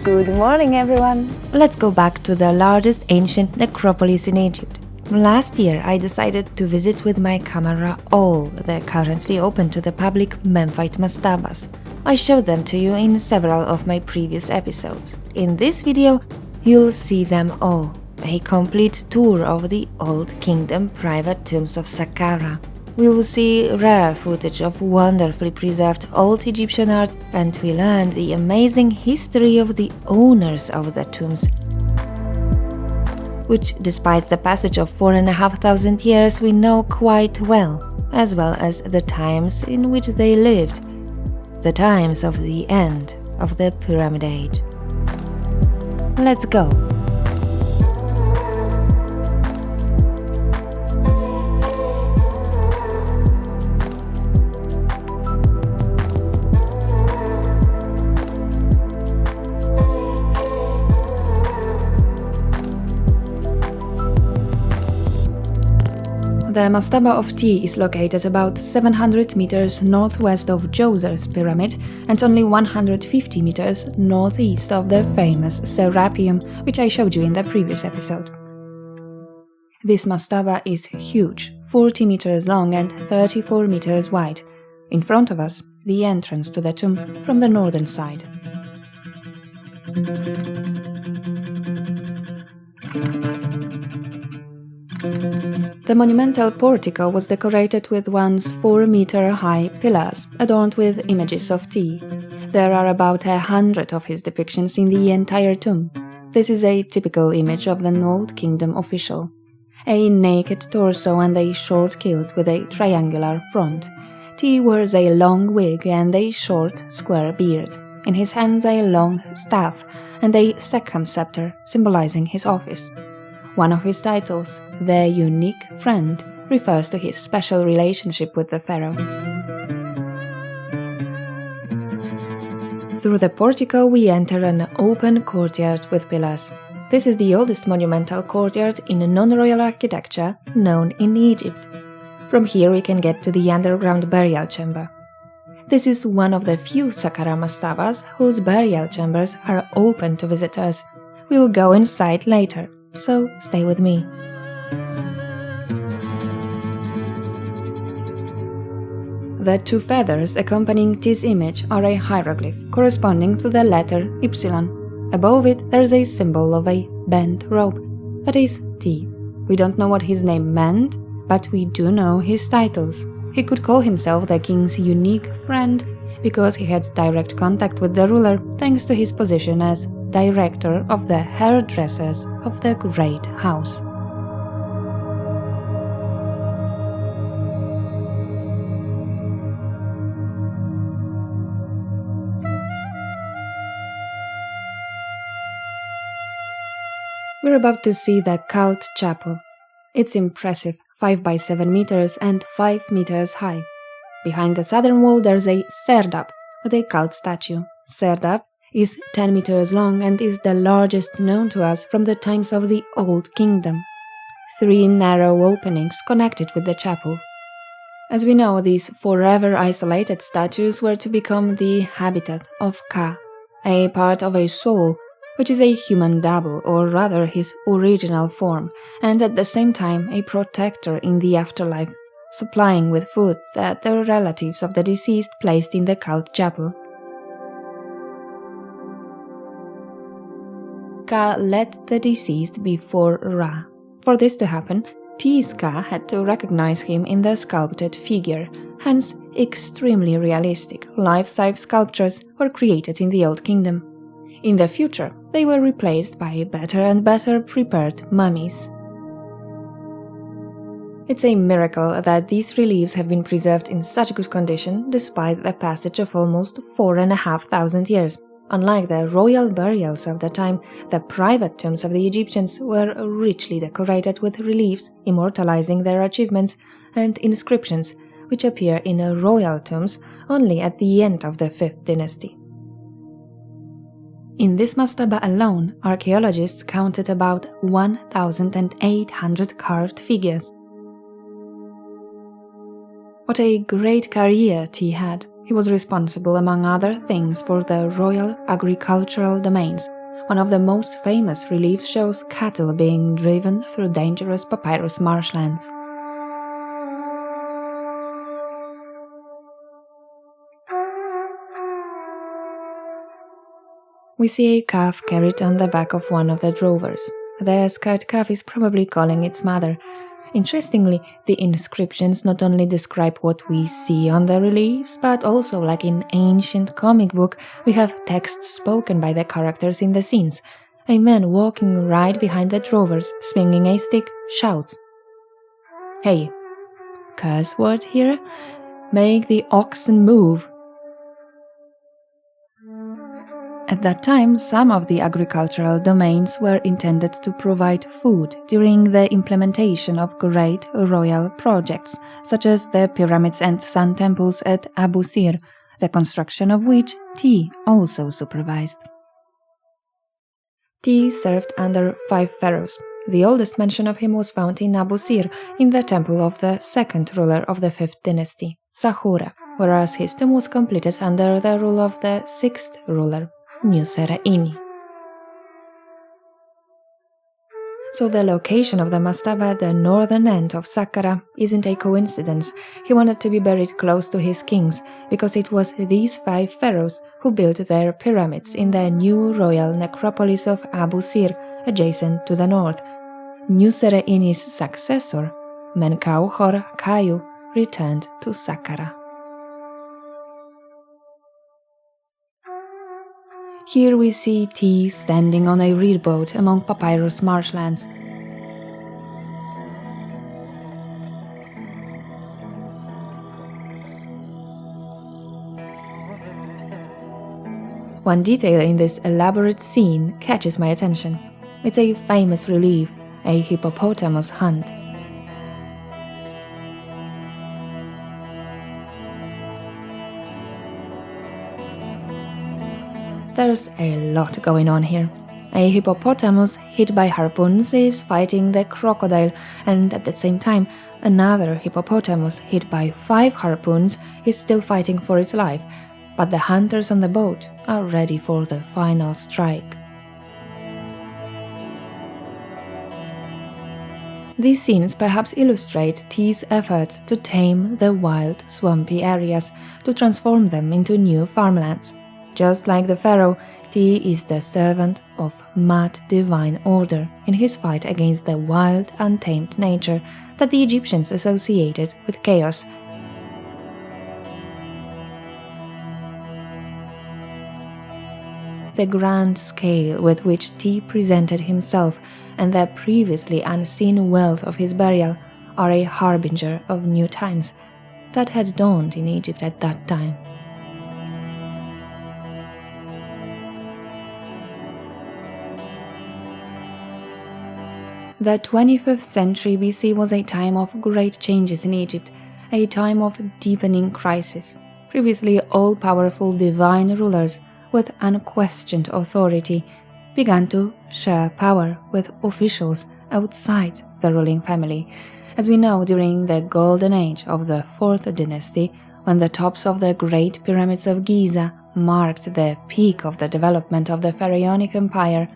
Good morning, everyone! Let's go back to the largest ancient necropolis in Egypt. Last year, I decided to visit with my camera all the currently open to the public Memphite Mastabas. I showed them to you in several of my previous episodes. In this video, you'll see them all. A complete tour of the Old Kingdom private tombs of Saqqara. We'll see rare footage of wonderfully preserved old Egyptian art, and we learn the amazing history of the owners of the tombs, which, despite the passage of 4,500 years, we know quite well as the times in which they lived, the times of the end of the Pyramid Age. Let's go! The Mastaba of Ty is located about 700 meters northwest of Djoser's pyramid and only 150 meters northeast of the famous Serapeum, which I showed you in the previous episode. This mastaba is huge, 40 meters long and 34 meters wide. In front of us, the entrance to the tomb from the northern side. The monumental portico was decorated with once 4-meter-high pillars adorned with images of Ty. There are about 100 of his depictions in the entire tomb. This is a typical image of an Old Kingdom official. A naked torso and a short kilt with a triangular front. Ty wears a long wig and a short, square beard. In his hands a long staff and a Sekhem scepter symbolizing his office. One of his titles, the Unique Friend, refers to his special relationship with the pharaoh. Through the portico we enter an open courtyard with pillars. This is the oldest monumental courtyard in non-royal architecture known in Egypt. From here we can get to the underground burial chamber. This is one of the few Saqqara mastabas whose burial chambers are open to visitors. We'll go inside later, so stay with me. The two feathers accompanying Ty's image are a hieroglyph corresponding to the letter Y. Above it there's a symbol of a bent rope, that is Ty. We don't know what his name meant, but we do know his titles. He could call himself the king's unique friend because he had direct contact with the ruler thanks to his position as director of the hairdressers of the Great House. We're about to see the cult chapel. It's impressive, 5 by 7 meters and 5 meters high. Behind the southern wall there's a serdab with a cult statue. Serdab is 10 meters long and is the largest known to us from the times of the Old Kingdom. 3 narrow openings connected with the chapel. As we know, these forever isolated statues were to become the habitat of Ka, a part of a soul, which is a human double, or rather his original form, and at the same time a protector in the afterlife, supplying with food that the relatives of the deceased placed in the cult chapel. Ka led the deceased before Ra. For this to happen, Ty's Ka had to recognize him in the sculpted figure, hence extremely realistic, life-size sculptures were created in the Old Kingdom. In the future, they were replaced by better and better prepared mummies. It's a miracle that these reliefs have been preserved in such good condition despite the passage of almost 4,500 years. Unlike the royal burials of the time, the private tombs of the Egyptians were richly decorated with reliefs immortalizing their achievements and inscriptions, which appear in royal tombs only at the end of the 5th dynasty. In this mastaba alone, archaeologists counted about 1,800 carved figures. What a great career Ty had. He was responsible, among other things, for the royal agricultural domains, One of the most famous reliefs shows cattle being driven through dangerous papyrus marshlands. We see a calf carried on the back of one of the drovers. The scared calf is probably calling its mother. Interestingly, the inscriptions not only describe what we see on the reliefs, but also, like in ancient comic book, we have text spoken by the characters in the scenes. A man walking right behind the drovers, swinging a stick, shouts, "Hey, curse word here? Make the oxen move." At that time, some of the agricultural domains were intended to provide food during the implementation of great royal projects, such as the pyramids and sun temples at Abu Sir, the construction of which Ty also supervised. Ty served under 5 pharaohs. The oldest mention of him was found in Abu Sir, in the temple of the second ruler of the 5th dynasty, Saqqara, whereas his tomb was completed under the rule of the 6th ruler, Niankhkhnum. So the location of the mastaba at the northern end of Saqqara isn't a coincidence. He wanted to be buried close to his kings, because it was these 5 pharaohs who built their pyramids in the new royal necropolis of Abu Sir, adjacent to the north. Niankhkhnum's successor, Menkaure Kayu, returned to Saqqara. Here we see Ty standing on a reed boat among papyrus marshlands. One detail in this elaborate scene catches my attention. It's a famous relief, a hippopotamus hunt. There's a lot going on here. A hippopotamus hit by harpoons is fighting the crocodile, and at the same time, another hippopotamus hit by 5 harpoons is still fighting for its life, but the hunters on the boat are ready for the final strike. These scenes perhaps illustrate Ty's efforts to tame the wild, swampy areas, to transform them into new farmlands. Just like the pharaoh, Ty is the servant of Maat divine order in his fight against the wild, untamed nature that the Egyptians associated with chaos. The grand scale with which Ty presented himself and the previously unseen wealth of his burial are a harbinger of new times that had dawned in Egypt at that time. The 25th century BC was a time of great changes in Egypt, a time of deepening crisis. Previously all-powerful divine rulers with unquestioned authority began to share power with officials outside the ruling family. As we know, during the golden age of the 4th dynasty, when the tops of the great pyramids of Giza marked the peak of the development of the pharaonic empire,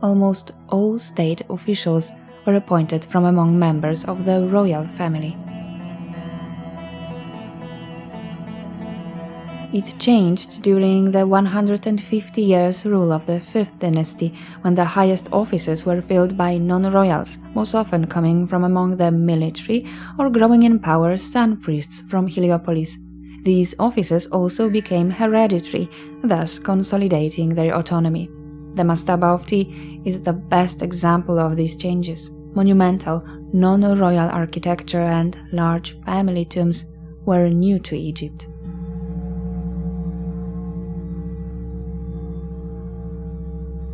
almost all state officials were appointed from among members of the royal family. It changed during the 150 years rule of the 5th dynasty, when the highest offices were filled by non-royals, most often coming from among the military or growing in power sun priests from Heliopolis. These offices also became hereditary, thus consolidating their autonomy. The Mastaba of Ty is the best example of these changes. Monumental, non-royal architecture and large family tombs were new to Egypt.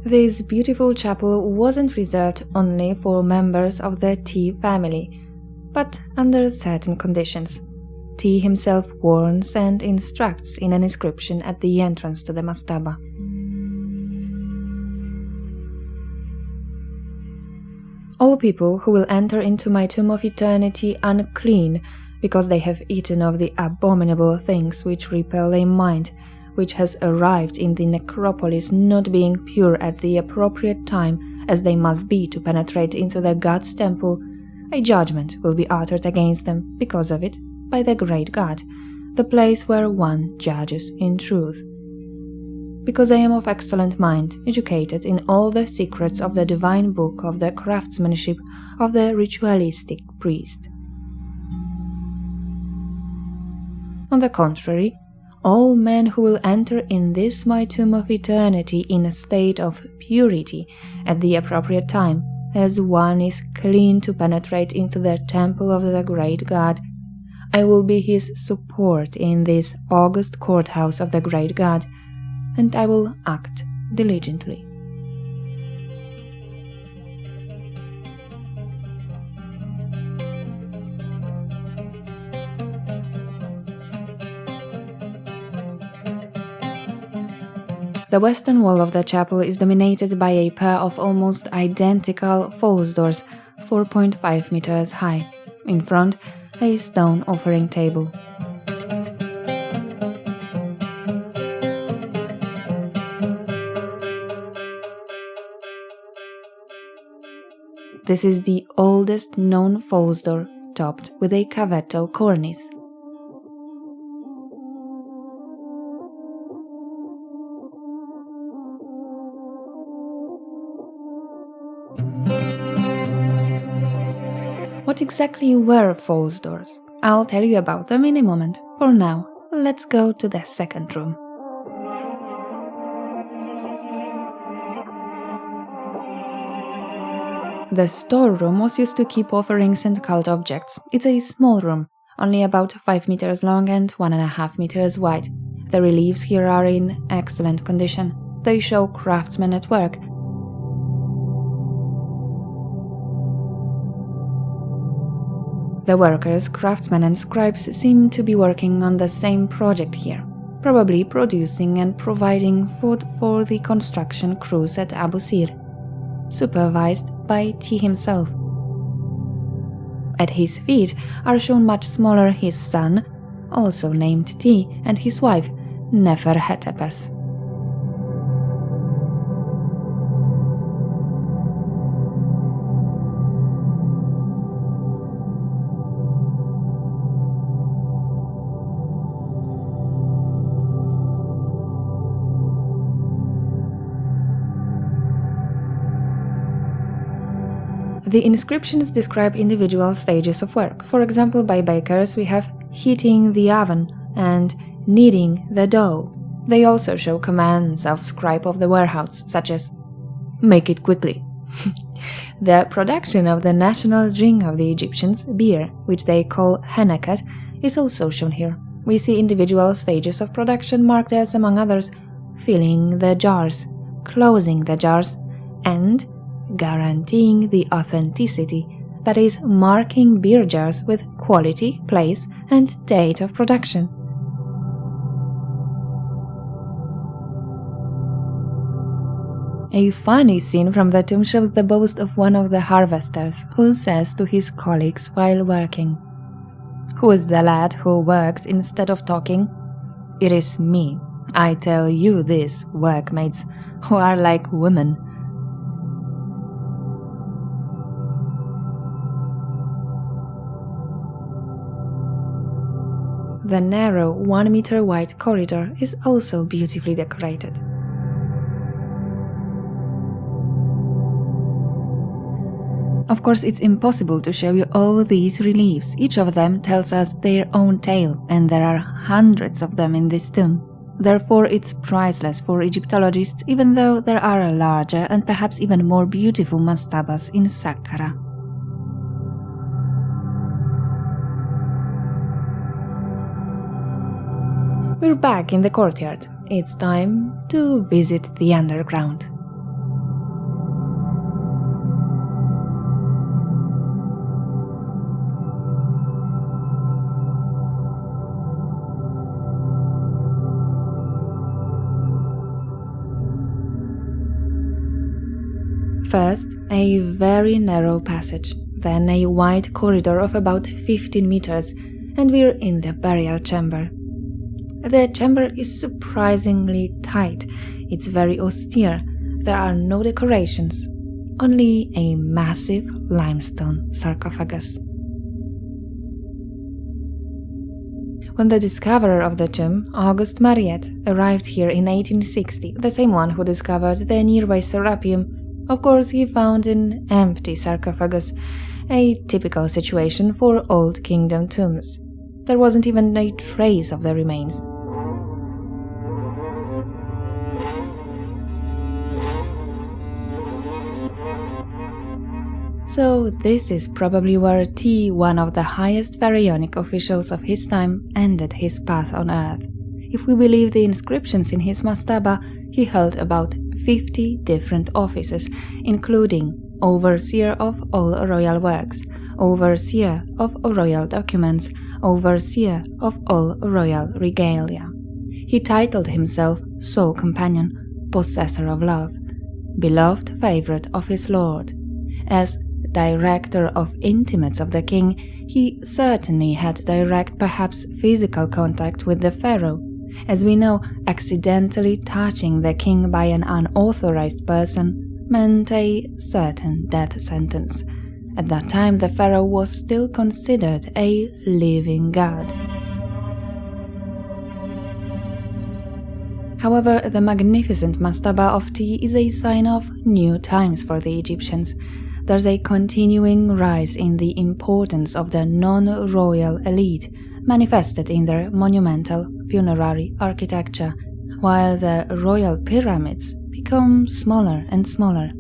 This beautiful chapel wasn't reserved only for members of the Ty family, but under certain conditions. Ty himself warns and instructs in an inscription at the entrance to the mastaba. All people who will enter into my tomb of eternity unclean, because they have eaten of the abominable things which repel a mind, which has arrived in the necropolis not being pure at the appropriate time, as they must be to penetrate into the god's temple, a judgment will be uttered against them because of it by the great God, the place where one judges in truth. Because I am of excellent mind, educated in all the secrets of the divine book of the craftsmanship of the ritualistic priest. On the contrary, all men who will enter in this my tomb of eternity in a state of purity at the appropriate time, as one is clean to penetrate into the temple of the great God, I will be his support in this august courthouse of the great God, and I will act diligently. The western wall of the chapel is dominated by a pair of almost identical false doors, 4.5 meters high. In front, a stone offering table. This is the oldest known false door, topped with a cavetto cornice. What exactly were false doors? I'll tell you about them in a moment. For now, let's go to the second room. The storeroom was used to keep offerings and cult objects. It's a small room, only about 5 meters long and 1.5 meters wide. The reliefs here are in excellent condition. They show craftsmen at work. The workers, craftsmen and scribes seem to be working on the same project here, probably producing and providing food for the construction crews at Abu Sir, supervised by T himself. At his feet are shown much smaller his son, also named T, and his wife, Neferhetepes. The inscriptions describe individual stages of work. For example, by bakers we have heating the oven and kneading the dough. They also show commands of scribe of the warehouse, such as "make it quickly." The production of the national drink of the Egyptians, beer, which they call heneket, is also shown here. We see individual stages of production marked as, among others, filling the jars, closing the jars, and guaranteeing the authenticity, that is, marking beer jars with quality, place, and date of production. A funny scene from the tomb shows the boast of one of the harvesters, who says to his colleagues while working, "Who is the lad who works instead of talking? It is me. I tell you this, workmates, who are like women." The narrow 1-meter wide corridor is also beautifully decorated. Of course, it's impossible to show you all these reliefs. Each of them tells us their own tale, and there are hundreds of them in this tomb. Therefore, it's priceless for Egyptologists, even though there are larger and perhaps even more beautiful mastabas in Saqqara. We're back in the courtyard. It's time to visit the underground. First, a very narrow passage, then a wide corridor of about 15 meters, and we're in the burial chamber. The chamber is surprisingly tight. It's very austere. There are no decorations, only a massive limestone sarcophagus. When the discoverer of the tomb, Auguste Mariette, arrived here in 1860, the same one who discovered the nearby Serapeum, of course he found an empty sarcophagus, a typical situation for Old Kingdom tombs. There wasn't even a trace of the remains. So this is probably where T, one of the highest pharaonic officials of his time, ended his path on earth. If we believe the inscriptions in his mastaba, he held about 50 different offices, including overseer of all royal works, overseer of royal documents, overseer of all royal regalia. He titled himself sole companion, possessor of love, beloved favorite of his lord. As director of intimates of the king, he certainly had direct, perhaps physical contact with the pharaoh. As we know, accidentally touching the king by an unauthorized person meant a certain death sentence. At that time, the pharaoh was still considered a living god. However, the magnificent Mastaba of Ty is a sign of new times for the Egyptians. There's a continuing rise in the importance of the non-royal elite, manifested in their monumental funerary architecture, while the royal pyramids become smaller and smaller.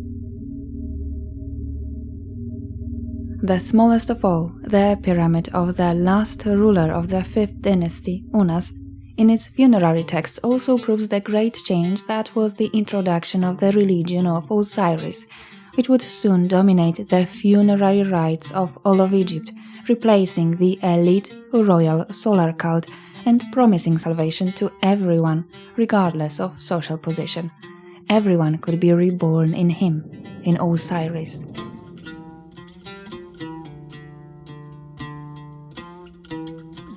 The smallest of all, the pyramid of the last ruler of the 5th dynasty, Unas, in its funerary text also proves the great change that was the introduction of the religion of Osiris, which would soon dominate the funerary rites of all of Egypt, replacing the elite royal solar cult and promising salvation to everyone, regardless of social position. Everyone could be reborn in him, in Osiris.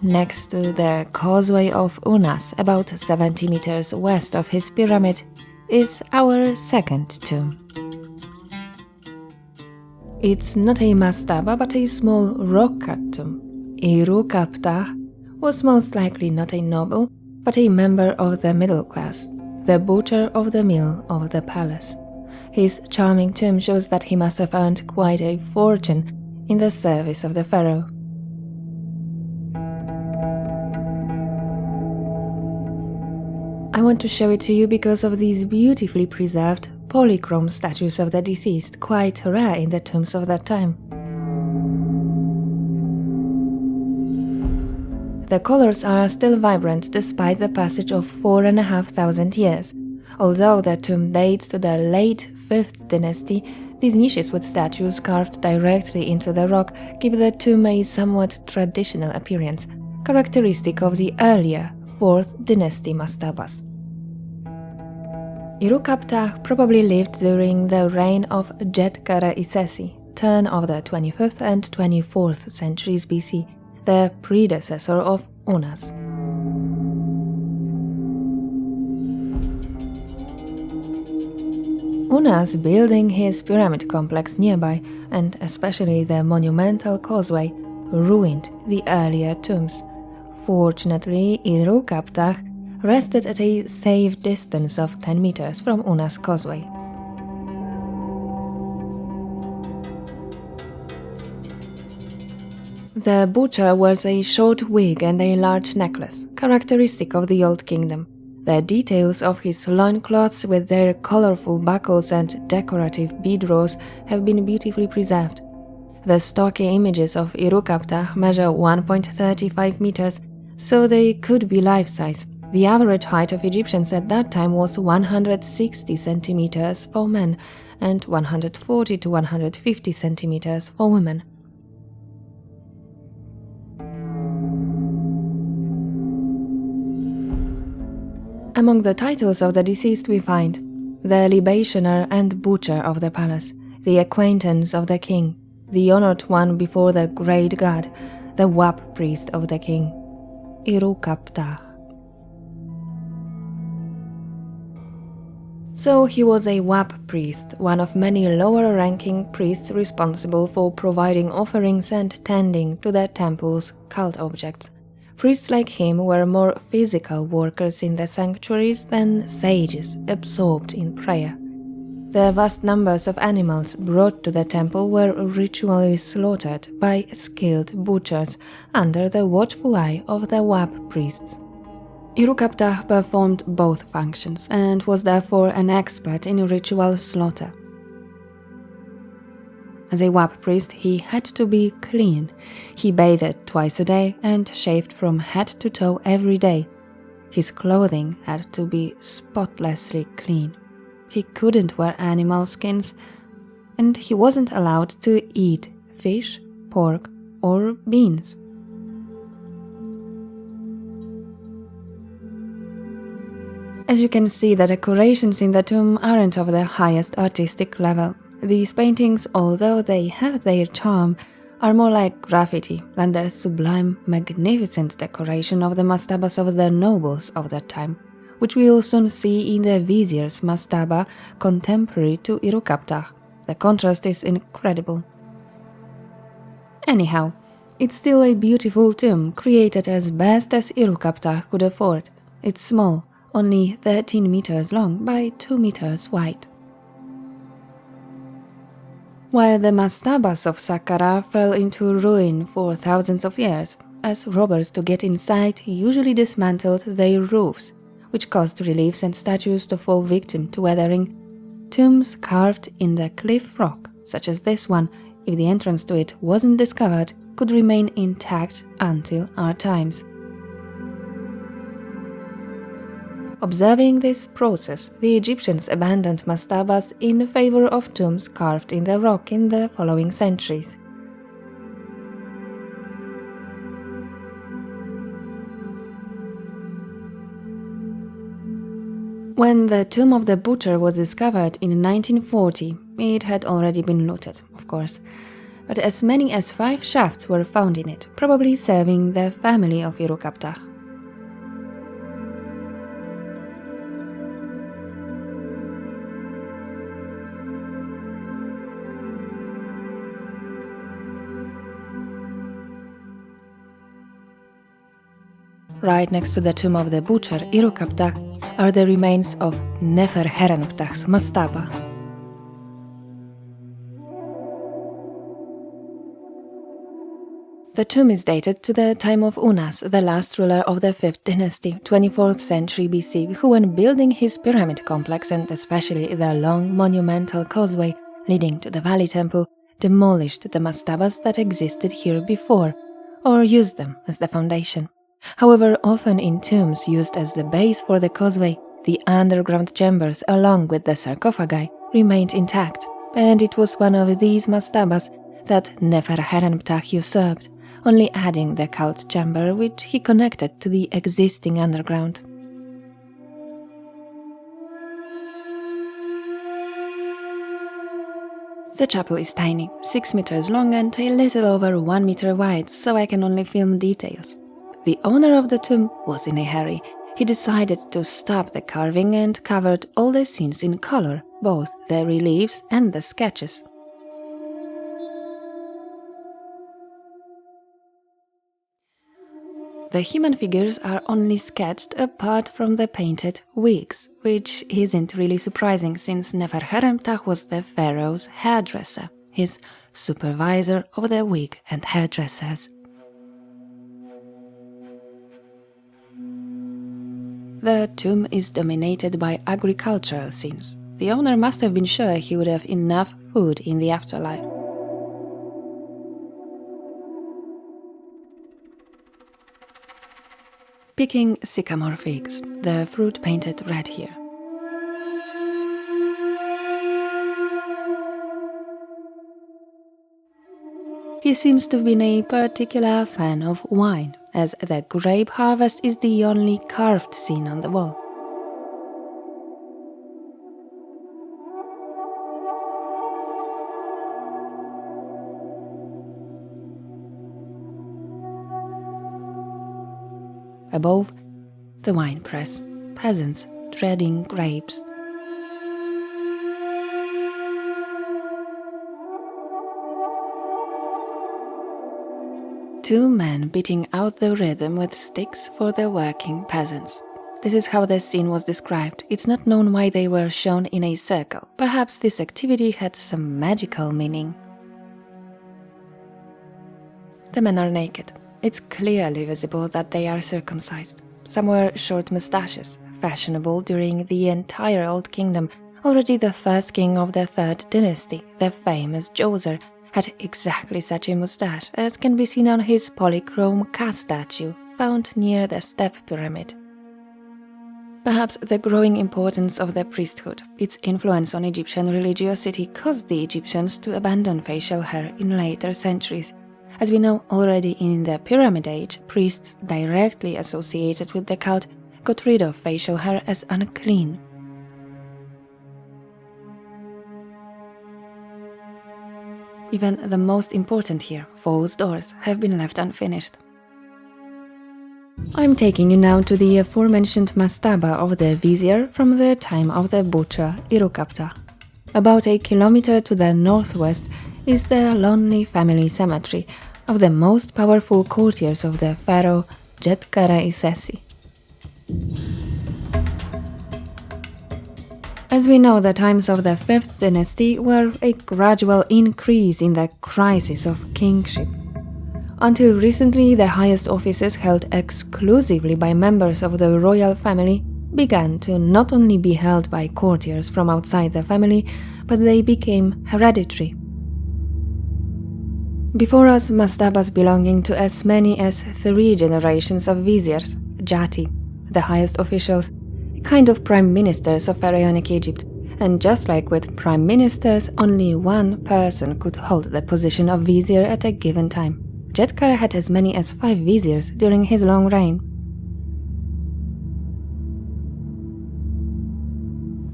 Next to the causeway of Unas, about 70 meters west of his pyramid, is our second tomb. It's not a mastaba but a small rock-cut tomb. Irukaptah was most likely not a noble but a member of the middle class, the butcher of the mill of the palace. His charming tomb shows that he must have earned quite a fortune in the service of the pharaoh. I want to show it to you because of these beautifully preserved polychrome statues of the deceased, quite rare in the tombs of that time. The colors are still vibrant despite the passage of 4,500 years. Although the tomb dates to the late 5th dynasty, these niches with statues carved directly into the rock give the tomb a somewhat traditional appearance, characteristic of the earlier 4th dynasty mastabas. Irukaptah probably lived during the reign of Djetkara Isesi, turn of the 25th and 24th centuries BC, the predecessor of Unas. Unas, building his pyramid complex nearby, and especially the monumental causeway, ruined the earlier tombs. Fortunately, Irukaptah rested at a safe distance of 10 meters from Unas causeway. The butcher wears a short wig and a large necklace, characteristic of the Old Kingdom. The details of his loincloths with their colorful buckles and decorative bead rows have been beautifully preserved. The stocky images of Irukaptah measure 1.35 meters, so they could be life-size. The average height of Egyptians at that time was 160 centimeters for men and 140 to 150 centimeters for women. Among the titles of the deceased we find the libationer and butcher of the palace, the acquaintance of the king, the honored one before the great god, the wap priest of the king, Irukaptah. So he was a Wap priest, one of many lower-ranking priests responsible for providing offerings and tending to the temple's cult objects. Priests like him were more physical workers in the sanctuaries than sages absorbed in prayer. The vast numbers of animals brought to the temple were ritually slaughtered by skilled butchers under the watchful eye of the Wap priests. Irukaptah performed both functions and was therefore an expert in ritual slaughter. As a Wap priest, he had to be clean. He bathed twice a day and shaved from head to toe every day. His clothing had to be spotlessly clean. He couldn't wear animal skins, and he wasn't allowed to eat fish, pork, or beans. As you can see, the decorations in the tomb aren't of the highest artistic level. These paintings, although they have their charm, are more like graffiti than the sublime, magnificent decoration of the mastabas of the nobles of that time, which we'll soon see in the vizier's mastaba contemporary to Irukaptah. The contrast is incredible. Anyhow, it's still a beautiful tomb, created as best as Irukaptah could afford. It's small, only 13 meters long by 2 meters wide. While the mastabas of Saqqara fell into ruin for thousands of years, as robbers to get inside usually dismantled their roofs, which caused reliefs and statues to fall victim to weathering, tombs carved in the cliff rock, such as this one, if the entrance to it wasn't discovered, could remain intact until our times. Observing this process, the Egyptians abandoned mastabas in favor of tombs carved in the rock in the following centuries. When the tomb of the butcher was discovered in 1940, it had already been looted, of course, but as many as 5 shafts were found in it, probably serving the family of Irukaptah. Right next to the tomb of the butcher, Irukaptah, are the remains of Neferherenptah's mastaba. The tomb is dated to the time of Unas, the last ruler of the 5th dynasty, 24th century BC, who, when building his pyramid complex and especially the long monumental causeway leading to the Valley Temple, demolished the mastabas that existed here before, or used them as the foundation. However, often in tombs used as the base for the causeway, the underground chambers along with the sarcophagi remained intact, and it was one of these mastabas that Neferherenptah usurped, only adding the cult chamber which he connected to the existing underground. The chapel is tiny, 6 meters long and a little over 1 meter wide, so I can only film details. The owner of the tomb was in a hurry. He decided to stop the carving and covered all the scenes in color, both the reliefs and the sketches. The human figures are only sketched apart from the painted wigs, which isn't really surprising since Neferherenptah was the pharaoh's hairdresser, his supervisor of the wig and hairdressers. The tomb is dominated by agricultural scenes. The owner must have been sure he would have enough food in the afterlife. Picking sycamore figs, the fruit painted red here. He seems to have been a particular fan of wine, as the grape harvest is the only carved scene on the wall. Above, the wine press, peasants treading grapes. two men beating out the rhythm with sticks for the working peasants. This is how the scene was described. It's not known why they were shown in a circle. Perhaps this activity had some magical meaning. The men are naked. It's clearly visible that they are circumcised. Some wear short mustaches, fashionable during the entire Old Kingdom. Already the first king of the Third Dynasty, the famous Djoser, had exactly such a mustache, as can be seen on his polychrome Ka statue, found near the Step Pyramid. Perhaps the growing importance of the priesthood, its influence on Egyptian religiosity, caused the Egyptians to abandon facial hair in later centuries. As we know already in the Pyramid Age, priests directly associated with the cult got rid of facial hair as unclean. Even the most important here, false doors, have been left unfinished. I'm taking you now to the aforementioned Mastaba of the Vizier from the time of the butcher Irukaptah. About a kilometer to the northwest is the lonely family cemetery of the most powerful courtiers of the pharaoh Djetkara Isesi. As we know, the times of the Fifth Dynasty were a gradual increase in the crisis of kingship. Until recently, the highest offices held exclusively by members of the royal family began to not only be held by courtiers from outside the family, but they became hereditary. Before us, mastabas belonging to as many as 3 generations of viziers, jati, the highest officials, a kind of prime ministers of pharaonic Egypt, and just like with prime ministers, only one person could hold the position of vizier at a given time. Djetkara had as many as 5 viziers during his long reign.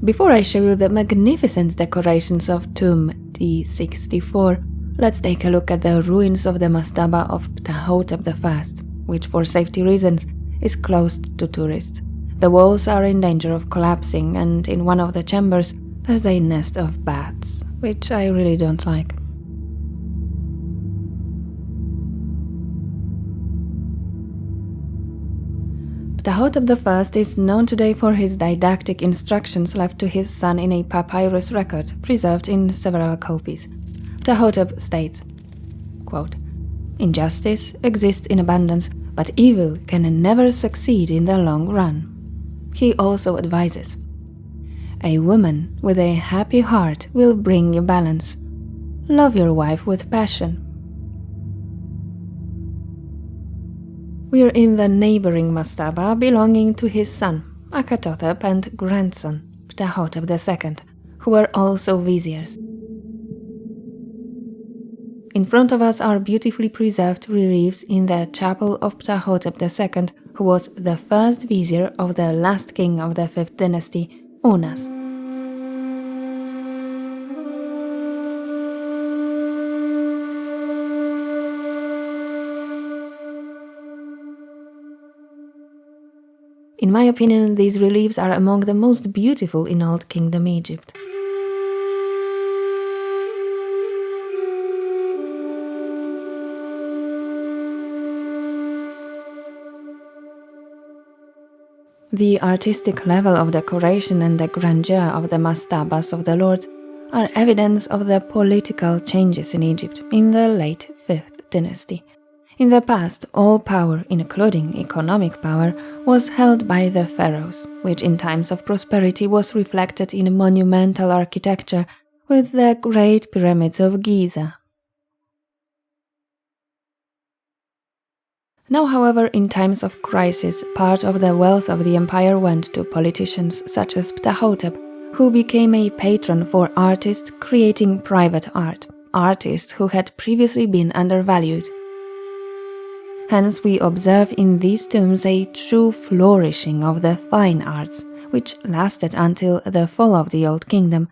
Before I show you the magnificent decorations of tomb D64, let's take a look at the ruins of the Mastaba of Ptahhotep I, which for safety reasons is closed to tourists. The walls are in danger of collapsing, and in one of the chambers there's a nest of bats, which I really don't like. Ptahhotep I is known today for his didactic instructions left to his son in a papyrus record preserved in several copies. Ptahhotep states, quote, "Injustice exists in abundance, but evil can never succeed in the long run." He also advises, "A woman with a happy heart will bring you balance. Love your wife with passion." We are in the neighboring Mastaba belonging to his son, Akhethotep, and grandson, Ptahhotep II, who were also viziers. In front of us are beautifully preserved reliefs in the chapel of Ptahhotep II, who was the first vizier of the last king of the Fifth Dynasty, Unas. In my opinion, these reliefs are among the most beautiful in Old Kingdom Egypt. The artistic level of decoration and the grandeur of the mastabas of the lords are evidence of the political changes in Egypt in the late 5th dynasty. In the past, all power, including economic power, was held by the pharaohs, which in times of prosperity was reflected in monumental architecture with the great pyramids of Giza. Now, however, in times of crisis, part of the wealth of the empire went to politicians such as Ptahhotep, who became a patron for artists creating private art, artists who had previously been undervalued. Hence, we observe in these tombs a true flourishing of the fine arts, which lasted until the fall of the Old Kingdom,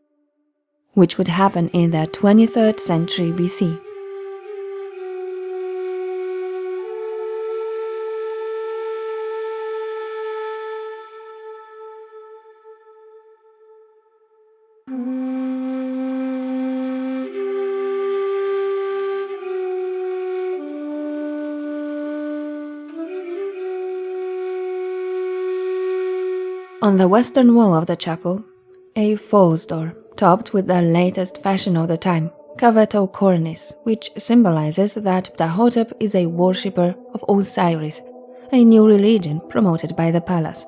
which would happen in the 23rd century BC. On the western wall of the chapel, a false door, topped with the latest fashion of the time, Caveto cornice, which symbolizes that Ptahhotep is a worshipper of Osiris, a new religion promoted by the palace.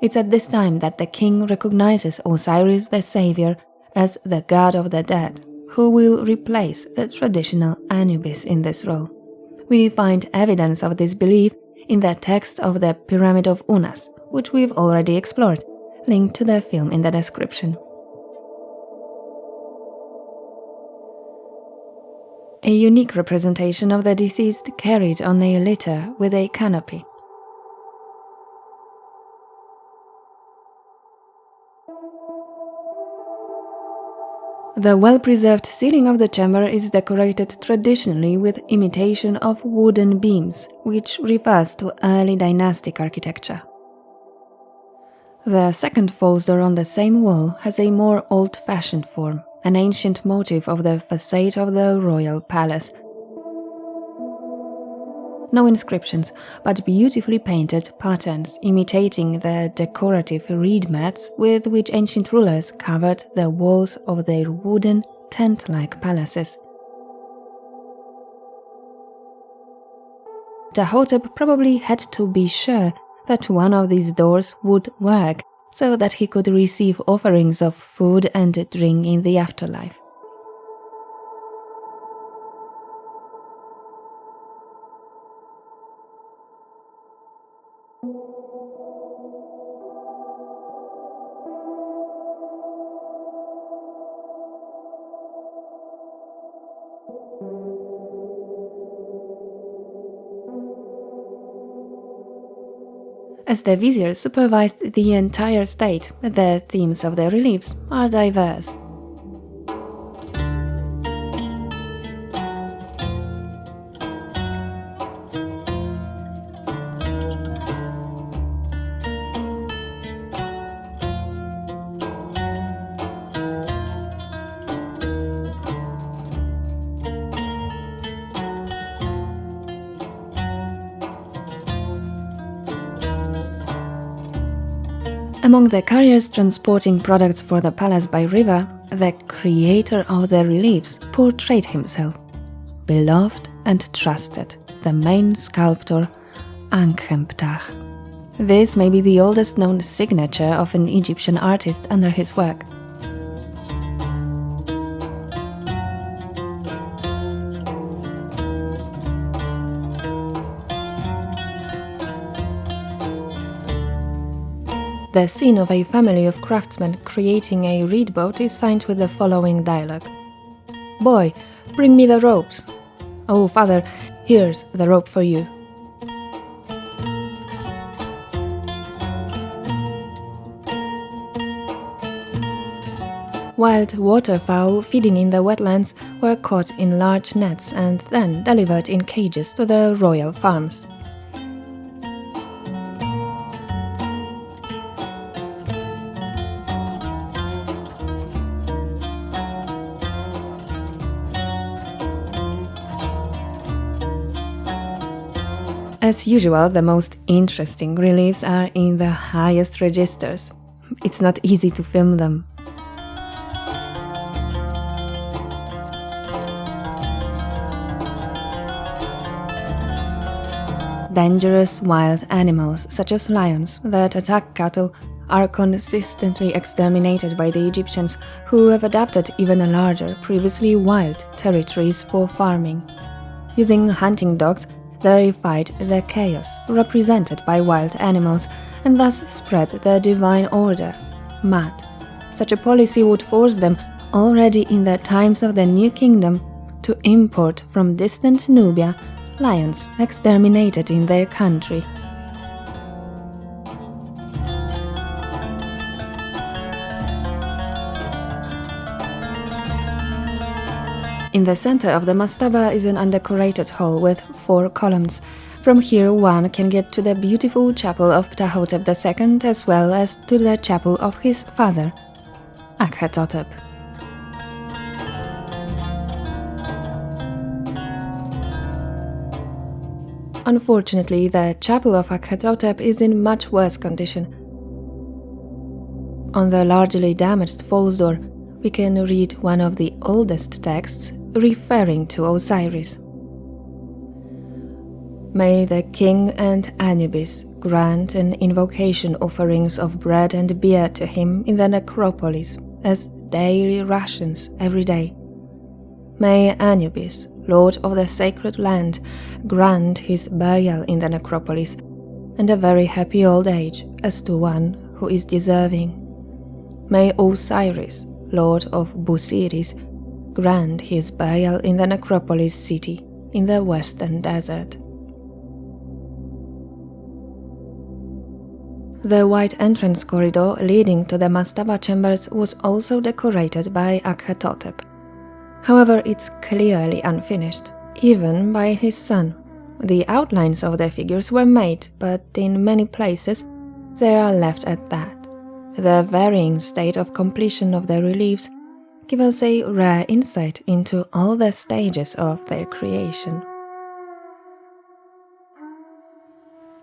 It's at this time that the king recognizes Osiris the savior as the god of the dead, who will replace the traditional Anubis in this role. We find evidence of this belief in the text of the Pyramid of Unas, which we've already explored, linked to the film in the description. A unique representation of the deceased carried on a litter with a canopy. The well-preserved ceiling of the chamber is decorated traditionally with imitation of wooden beams, which refers to early dynastic architecture. The second false door on the same wall has a more old-fashioned form, an ancient motif of the facade of the royal palace. No inscriptions, but beautifully painted patterns imitating the decorative reed mats with which ancient rulers covered the walls of their wooden, tent-like palaces. Ptahhotep probably had to be sure that one of these doors would work so that he could receive offerings of food and drink in the afterlife. As the vizier supervised the entire state, the themes of the reliefs are diverse. Among the carriers transporting products for the palace by river, the creator of the reliefs portrayed himself, beloved and trusted, the main sculptor Ankhmahor. This may be the oldest known signature of an Egyptian artist under his work. The scene of a family of craftsmen creating a reed boat is signed with the following dialogue. "Boy, bring me the ropes." "Oh, father, here's the rope for you." Wild waterfowl feeding in the wetlands were caught in large nets and then delivered in cages to the royal farms. As usual, the most interesting reliefs are in the highest registers. It's not easy to film them. Dangerous wild animals, such as lions that attack cattle, are consistently exterminated by the Egyptians, who have adapted even larger, previously wild territories for farming. Using hunting dogs, they fight the chaos represented by wild animals and thus spread the divine order, Maat. Such a policy would force them, already in the times of the New Kingdom, to import from distant Nubia lions exterminated in their country. In the center of the mastaba is an undecorated hall with 4 columns. From here one can get to the beautiful chapel of Ptahhotep II as well as to the chapel of his father, Akhethotep. Unfortunately, the chapel of Akhethotep is in much worse condition. On the largely damaged false door, we can read one of the oldest texts referring to Osiris. May the king and Anubis grant an invocation offerings of bread and beer to him in the necropolis as daily rations every day. May Anubis, lord of the sacred land, grant his burial in the necropolis and a very happy old age as to one who is deserving. May Osiris, lord of Busiris, grant his burial in the necropolis city in the western desert. The white entrance corridor leading to the Mastaba chambers was also decorated by Akhethotep. However, it's clearly unfinished, even by his son. The outlines of the figures were made, but in many places they are left at that. The varying state of completion of the reliefs give us a rare insight into all the stages of their creation.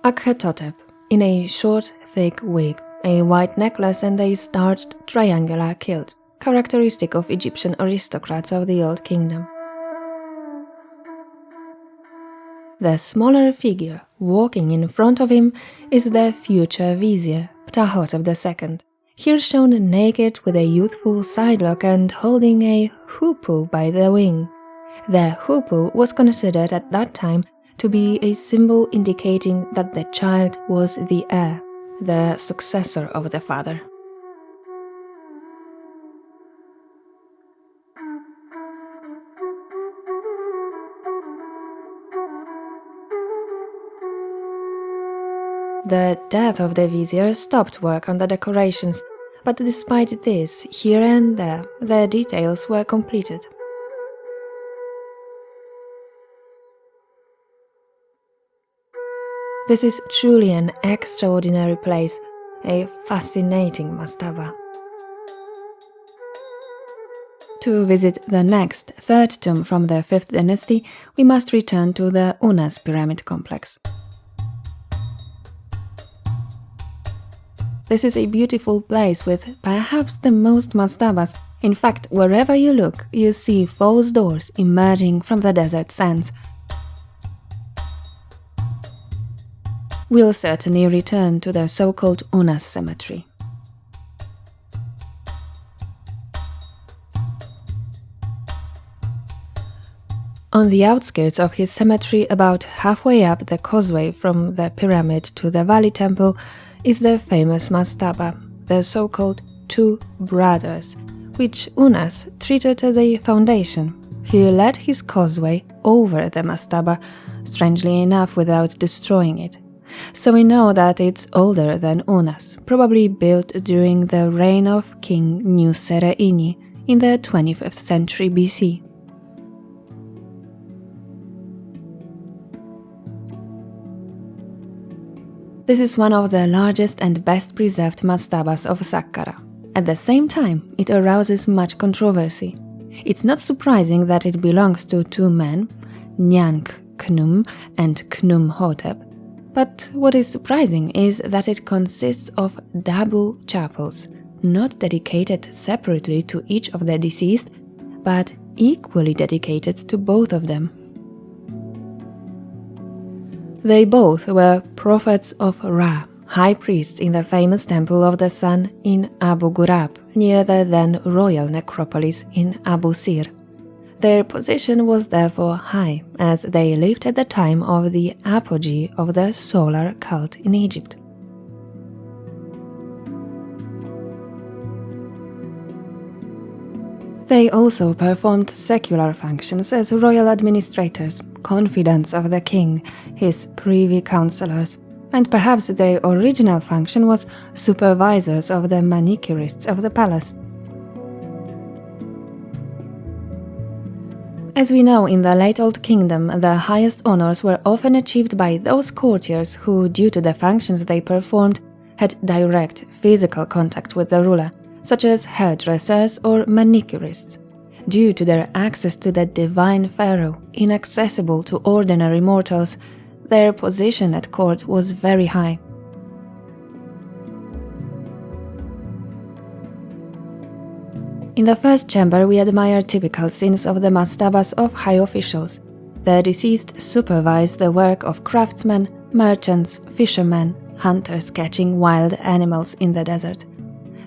Akhethotep, in a short, thick wig, a white necklace and a starched triangular kilt, characteristic of Egyptian aristocrats of the Old Kingdom. The smaller figure walking in front of him is the future vizier, Ptahhotep II, here shown naked with a youthful sidelock and holding a hoopoe by the wing. The hoopoe was considered at that time to be a symbol indicating that the child was the heir, the successor of the father. The death of the vizier stopped work on the decorations, but despite this, here and there, the details were completed. This is truly an extraordinary place, a fascinating mastaba. To visit the next, third tomb from the 5th dynasty, we must return to the Unas pyramid complex. This is a beautiful place with perhaps the most mastabas. In fact, wherever you look, you see false doors emerging from the desert sands. We'll certainly return to the so-called Unas cemetery. On the outskirts of his cemetery, about halfway up the causeway from the pyramid to the Valley Temple, is the famous mastaba, the so-called Two Brothers, which Unas treated as a foundation. He led his causeway over the mastaba, strangely enough without destroying it. So we know that it's older than Unas, probably built during the reign of King Neferherenptah in the 25th century BC. This is one of the largest and best preserved mastabas of Saqqara. At the same time, it arouses much controversy. It's not surprising that it belongs to two men, Niankhkhnum and Khnumhotep. But what is surprising is that it consists of double chapels, not dedicated separately to each of the deceased, but equally dedicated to both of them. They both were prophets of Ra, high priests in the famous Temple of the Sun in Abu Ghurab, near the then royal necropolis in Abu Sir. Their position was therefore high, as they lived at the time of the apogee of the solar cult in Egypt. They also performed secular functions as royal administrators, confidants of the king, his privy councillors, and perhaps their original function was supervisors of the manicurists of the palace. As we know, in the late Old Kingdom, the highest honors were often achieved by those courtiers who, due to the functions they performed, had direct physical contact with the ruler, such as hairdressers or manicurists. Due to their access to the divine pharaoh, inaccessible to ordinary mortals, their position at court was very high. In the first chamber we admire typical scenes of the Mastabas of high officials. The deceased supervise the work of craftsmen, merchants, fishermen, hunters catching wild animals in the desert.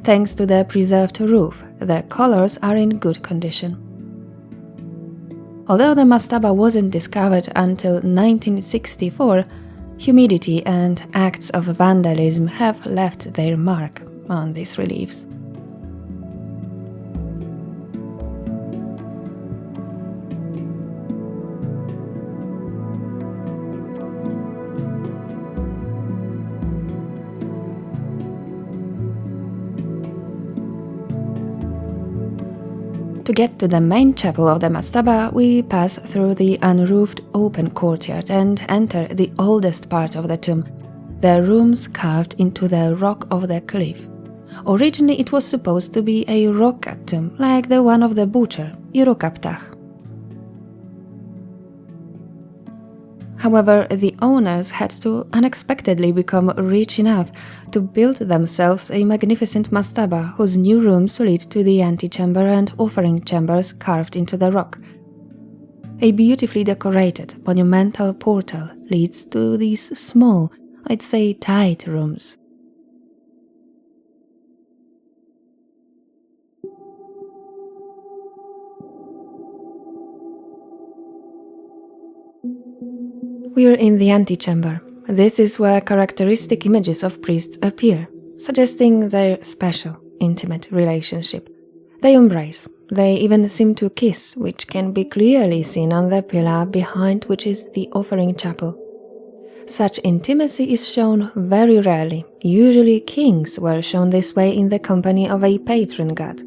Thanks to the preserved roof, the colors are in good condition. Although the mastaba wasn't discovered until 1964, humidity and acts of vandalism have left their mark on these reliefs. To get to the main chapel of the mastaba, we pass through the unroofed open courtyard and enter the oldest part of the tomb, the rooms carved into the rock of the cliff. Originally it was supposed to be a rock-cut tomb, like the one of the butcher, Irukaptah. However, the owners had to unexpectedly become rich enough to build themselves a magnificent mastaba whose new rooms lead to the antechamber and offering chambers carved into the rock. A beautifully decorated, monumental portal leads to these small, I'd say tight rooms. We're in the antechamber. This is where characteristic images of priests appear, suggesting their special, intimate relationship. They embrace, they even seem to kiss, which can be clearly seen on the pillar behind which is the offering chapel. Such intimacy is shown very rarely. Usually kings were shown this way in the company of a patron god.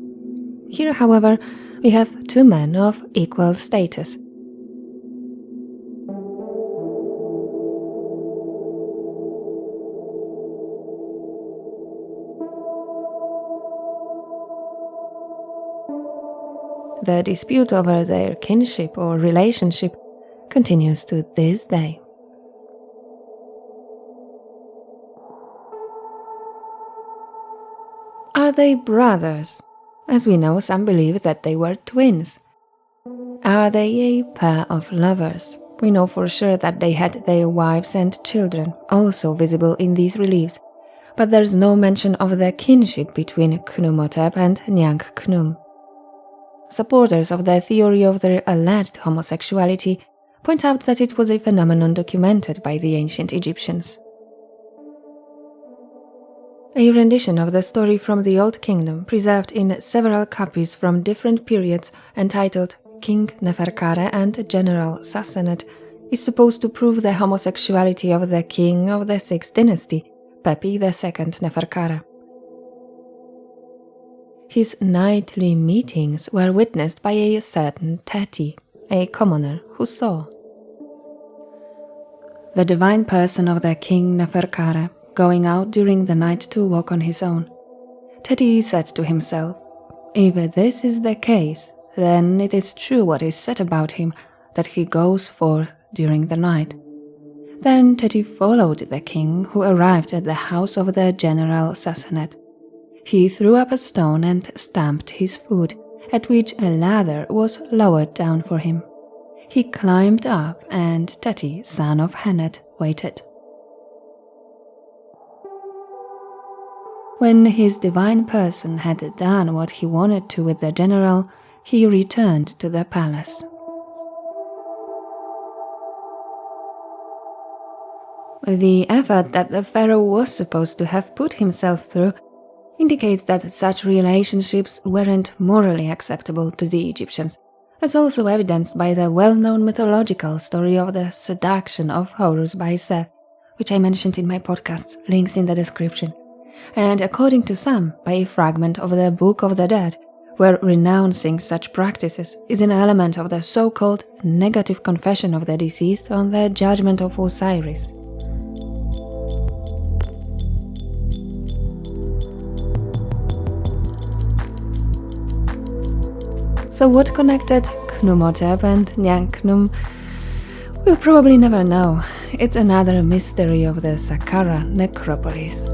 Here, however, we have two men of equal status. The dispute over their kinship or relationship continues to this day. Are they brothers? As we know, some believe that they were twins. Are they a pair of lovers? We know for sure that they had their wives and children, also visible in these reliefs, but there's no mention of the kinship between Khnumhotep and Niankhkhnum. Supporters of the theory of their alleged homosexuality point out that it was a phenomenon documented by the ancient Egyptians. A rendition of the story from the Old Kingdom, preserved in several copies from different periods, entitled King Neferkare and General Sassanet, is supposed to prove the homosexuality of the king of the 6th dynasty, Pepi II Neferkare. His nightly meetings were witnessed by a certain Teti, a commoner who saw the divine person of the king Neferkare going out during the night to walk on his own. Teti said to himself, "If this is the case, then it is true what is said about him, that he goes forth during the night." Then Teti followed the king, who arrived at the house of the general Sassanet. He threw up a stone and stamped his foot, at which a ladder was lowered down for him. He climbed up, and Teti, son of Henet, waited. When his divine person had done what he wanted to with the general, he returned to the palace. The effort that the pharaoh was supposed to have put himself through indicates that such relationships weren't morally acceptable to the Egyptians, as also evidenced by the well-known mythological story of the seduction of Horus by Seth, which I mentioned in my podcasts, links in the description, and according to some, by a fragment of the Book of the Dead, where renouncing such practices is an element of the so-called negative confession of the deceased on the judgment of Osiris. So what connected Khnumhotep and Niankhkhnum? We'll probably never know. It's another mystery of the Saqqara necropolis.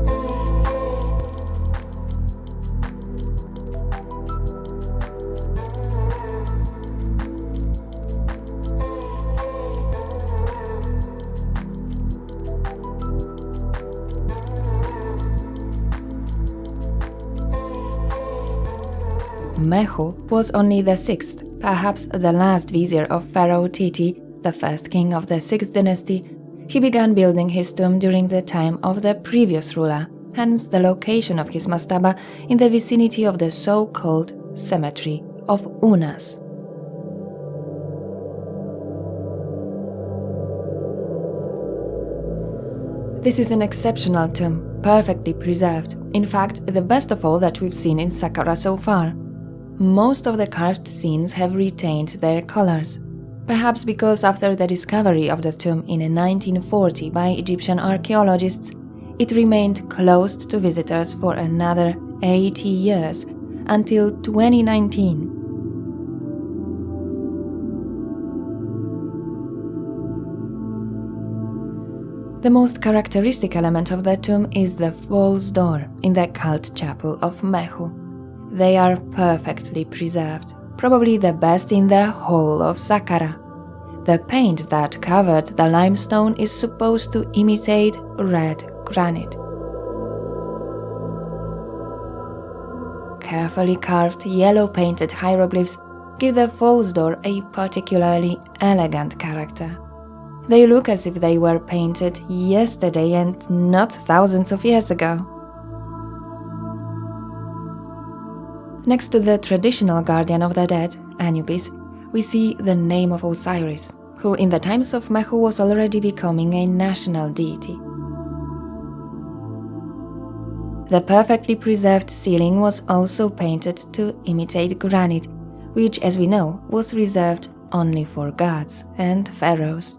Mehu was only the sixth, perhaps the last vizier of Pharaoh Teti, the first king of the 6th dynasty. He began building his tomb during the time of the previous ruler, hence the location of his mastaba in the vicinity of the so-called cemetery of Unas. This is an exceptional tomb, perfectly preserved, in fact the best of all that we've seen in Saqqara so far. Most of the carved scenes have retained their colors, perhaps because after the discovery of the tomb in 1940 by Egyptian archaeologists, it remained closed to visitors for another 80 years, until 2019. The most characteristic element of the tomb is the false door in the cult chapel of Mehu. They are perfectly preserved, probably the best in the whole of Saqqara. The paint that covered the limestone is supposed to imitate red granite. Carefully carved yellow-painted hieroglyphs give the false door a particularly elegant character. They look as if they were painted yesterday and not thousands of years ago. Next to the traditional guardian of the dead, Anubis, we see the name of Osiris, who in the times of Mehu was already becoming a national deity. The perfectly preserved ceiling was also painted to imitate granite, which, as we know, was reserved only for gods and pharaohs.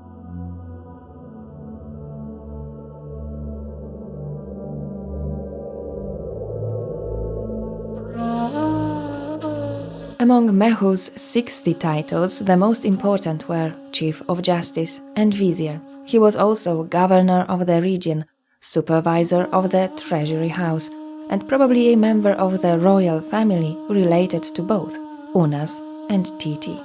Among Mehu's 60 titles, the most important were Chief of Justice and Vizier. He was also governor of the region, supervisor of the treasury house, and probably a member of the royal family related to both Unas and Teti.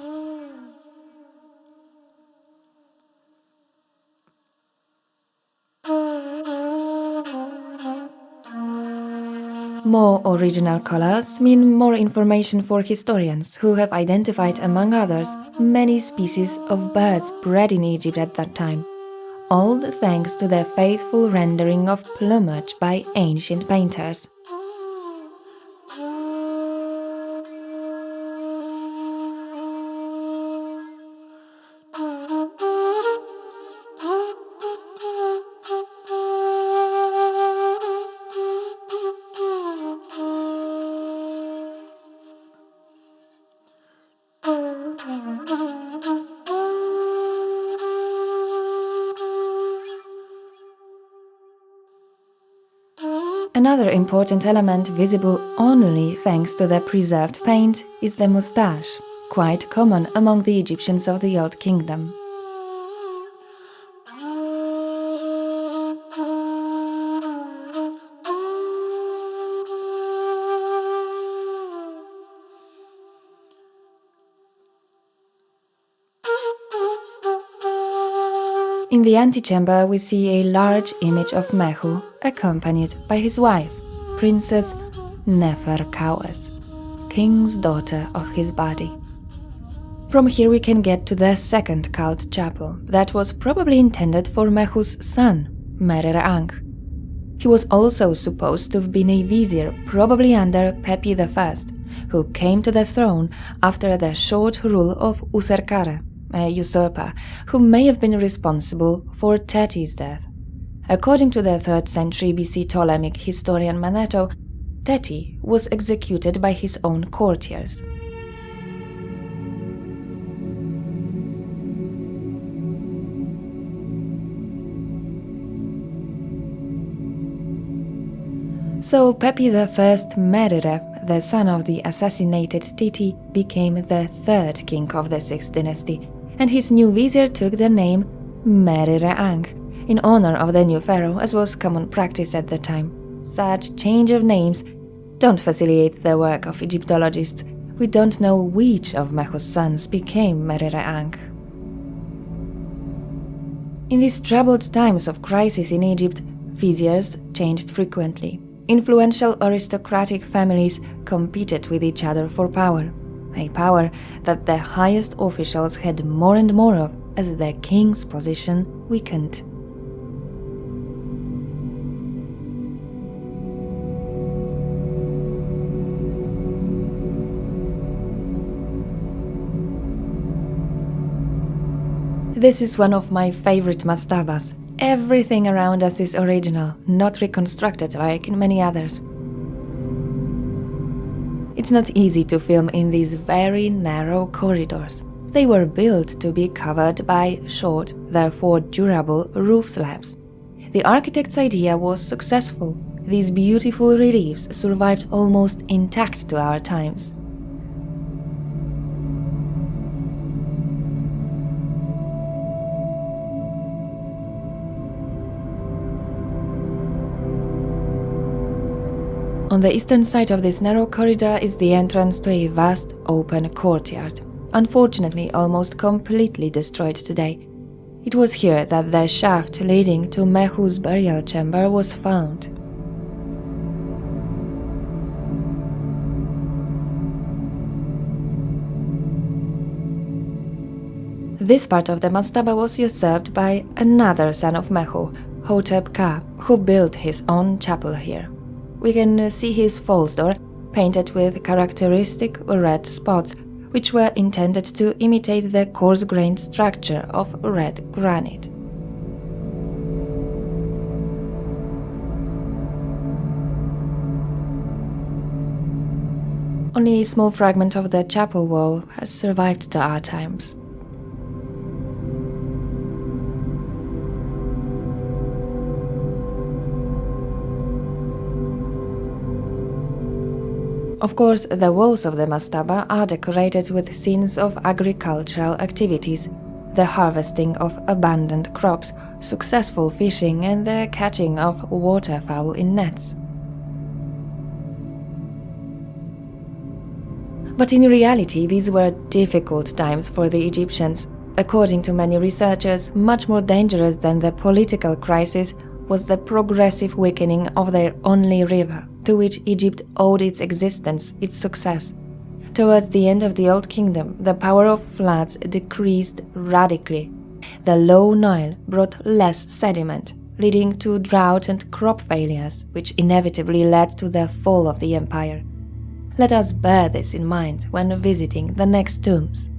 More original colors mean more information for historians who have identified, among others, many species of birds bred in Egypt at that time, all thanks to the faithful rendering of plumage by ancient painters. Another important element visible only thanks to the preserved paint is the moustache, quite common among the Egyptians of the Old Kingdom. In the antechamber we see a large image of Mehu, accompanied by his wife, Princess Neferkaues, king's daughter of his body. From here we can get to the second cult chapel that was probably intended for Mehu's son, Mereruka. He was also supposed to have been a vizier, probably under Pepi I, who came to the throne after the short rule of Userkare, a usurper who may have been responsible for Teti's death. According to the 3rd century BC Ptolemaic historian Manetho, Teti was executed by his own courtiers. So Pepi I Merere, the son of the assassinated Teti, became the 3rd king of the 6th dynasty, and his new vizier took the name Mereruka, in honor of the new pharaoh, as was common practice at the time. Such change of names don't facilitate the work of Egyptologists. We don't know which of Mehu's sons became Mereruka. In these troubled times of crisis in Egypt, viziers changed frequently. influential aristocratic families competed with each other for power, a power that the highest officials had more and more of as the king's position weakened. This is one of my favorite mastabas. Everything around us is original, not reconstructed like in many others. It's not easy to film in these very narrow corridors. They were built to be covered by short, therefore durable, roof slabs. The architect's idea was successful. These beautiful reliefs survived almost intact to our times. On the eastern side of this narrow corridor is the entrance to a vast open courtyard, unfortunately almost completely destroyed today. It was here that the shaft leading to Mehu's burial chamber was found. This part of the mastaba was usurped by another son of Mehu, Hotep Ka, who built his own chapel here. We can see his false door painted with characteristic red spots, which were intended to imitate the coarse-grained structure of red granite. Only a small fragment of the chapel wall has survived to our times. Of course, the walls of the mastaba are decorated with scenes of agricultural activities, the harvesting of abundant crops, successful fishing and the catching of waterfowl in nets. But in reality, these were difficult times for the Egyptians. According to many researchers, much more dangerous than the political crisis was the progressive weakening of their only river, to which Egypt owed its existence, its success. Towards the end of the Old Kingdom, the power of floods decreased radically. The low Nile brought less sediment, leading to drought and crop failures, which inevitably led to the fall of the empire. Let us bear this in mind when visiting the next tombs.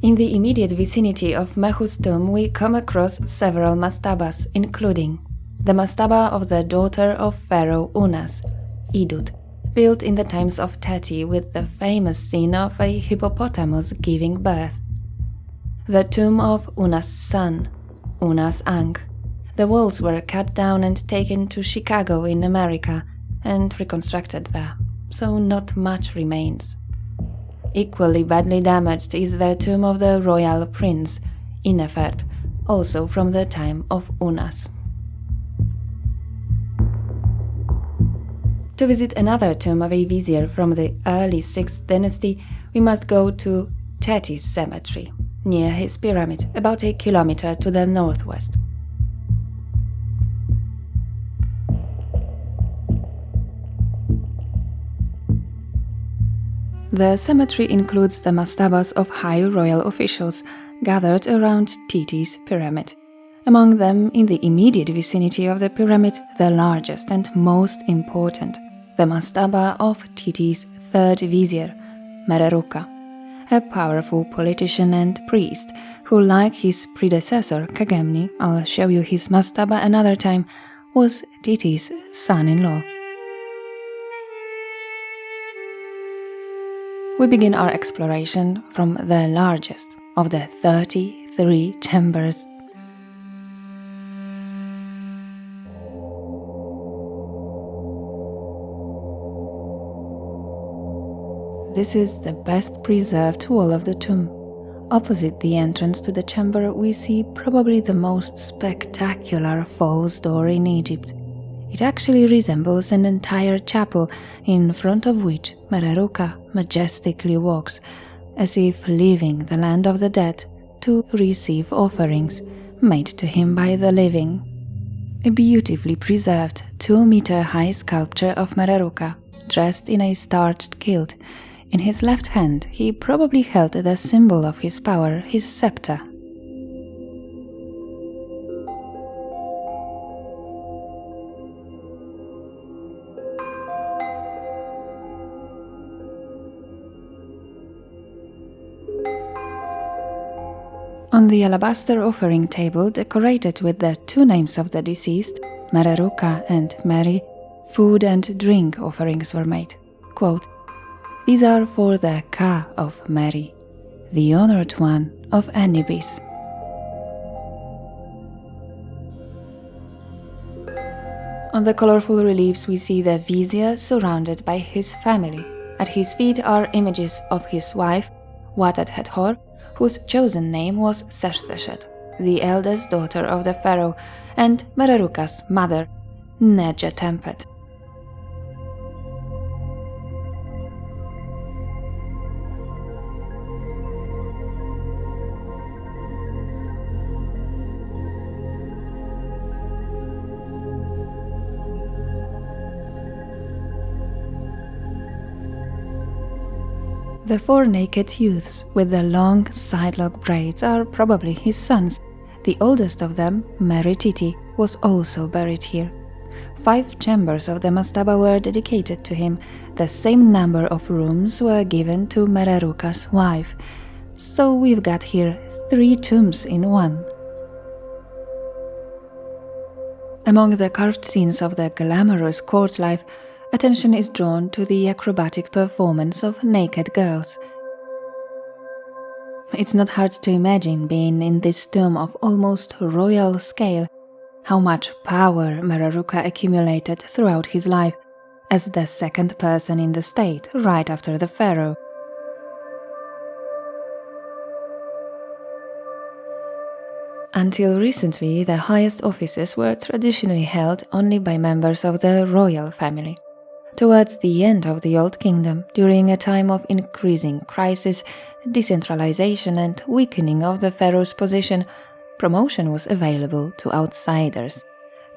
In the immediate vicinity of Mehu's tomb we come across several mastabas, including the mastaba of the daughter of Pharaoh Unas, Idut, built in the times of Teti with the famous scene of a hippopotamus giving birth. The tomb of Unas' son, Unas Ankh. The walls were cut down and taken to Chicago in America and reconstructed there, so not much remains. Equally badly damaged is the tomb of the royal prince, Inefert, also from the time of Unas. To visit another tomb of a vizier from the early 6th dynasty, we must go to Teti's cemetery, near his pyramid, about a kilometer to the northwest. The cemetery includes the mastabas of high royal officials gathered around Teti's pyramid. Among them, in the immediate vicinity of the pyramid, the largest and most important, the mastaba of Teti's third vizier, Mereruka, a powerful politician and priest who, like his predecessor Kagemni, I'll show you his mastaba another time, was Teti's son-in-law. We begin our exploration from the largest of the 33 chambers. This is the best preserved wall of the tomb. Opposite the entrance to the chamber we see probably the most spectacular false door in Egypt. It actually resembles an entire chapel in front of which Mereruka majestically walks, as if leaving the land of the dead to receive offerings made to him by the living. A beautifully preserved 2-meter-high sculpture of Mereruka, dressed in a starched kilt. In his left hand he probably held the symbol of his power, his scepter. On the alabaster offering table, decorated with the 2 names of the deceased, Mereruka and Meri, food and drink offerings were made. Quote, "These are for the Ka of Meri, the honored one of Anubis." On the colorful reliefs we see the vizier surrounded by his family. At his feet are images of his wife, Akhethotep, whose chosen name was Sesheshet, the eldest daughter of the pharaoh, and Mereruka's mother, Neferherenptah. The 4 naked youths with the long sidelock braids are probably his sons. The oldest of them, Teti, was also buried here. 5 chambers of the Mastaba were dedicated to him. The same number of rooms were given to Mereruka's wife. So we've got here 3 tombs in one. Among the carved scenes of the glamorous court life, attention is drawn to the acrobatic performance of naked girls. It's not hard to imagine, being in this tomb of almost royal scale, how much power Mereruka accumulated throughout his life as the second person in the state, right after the pharaoh. Until recently, the highest offices were traditionally held only by members of the royal family. Towards the end of the Old Kingdom, during a time of increasing crisis, decentralization and weakening of the pharaoh's position, promotion was available to outsiders.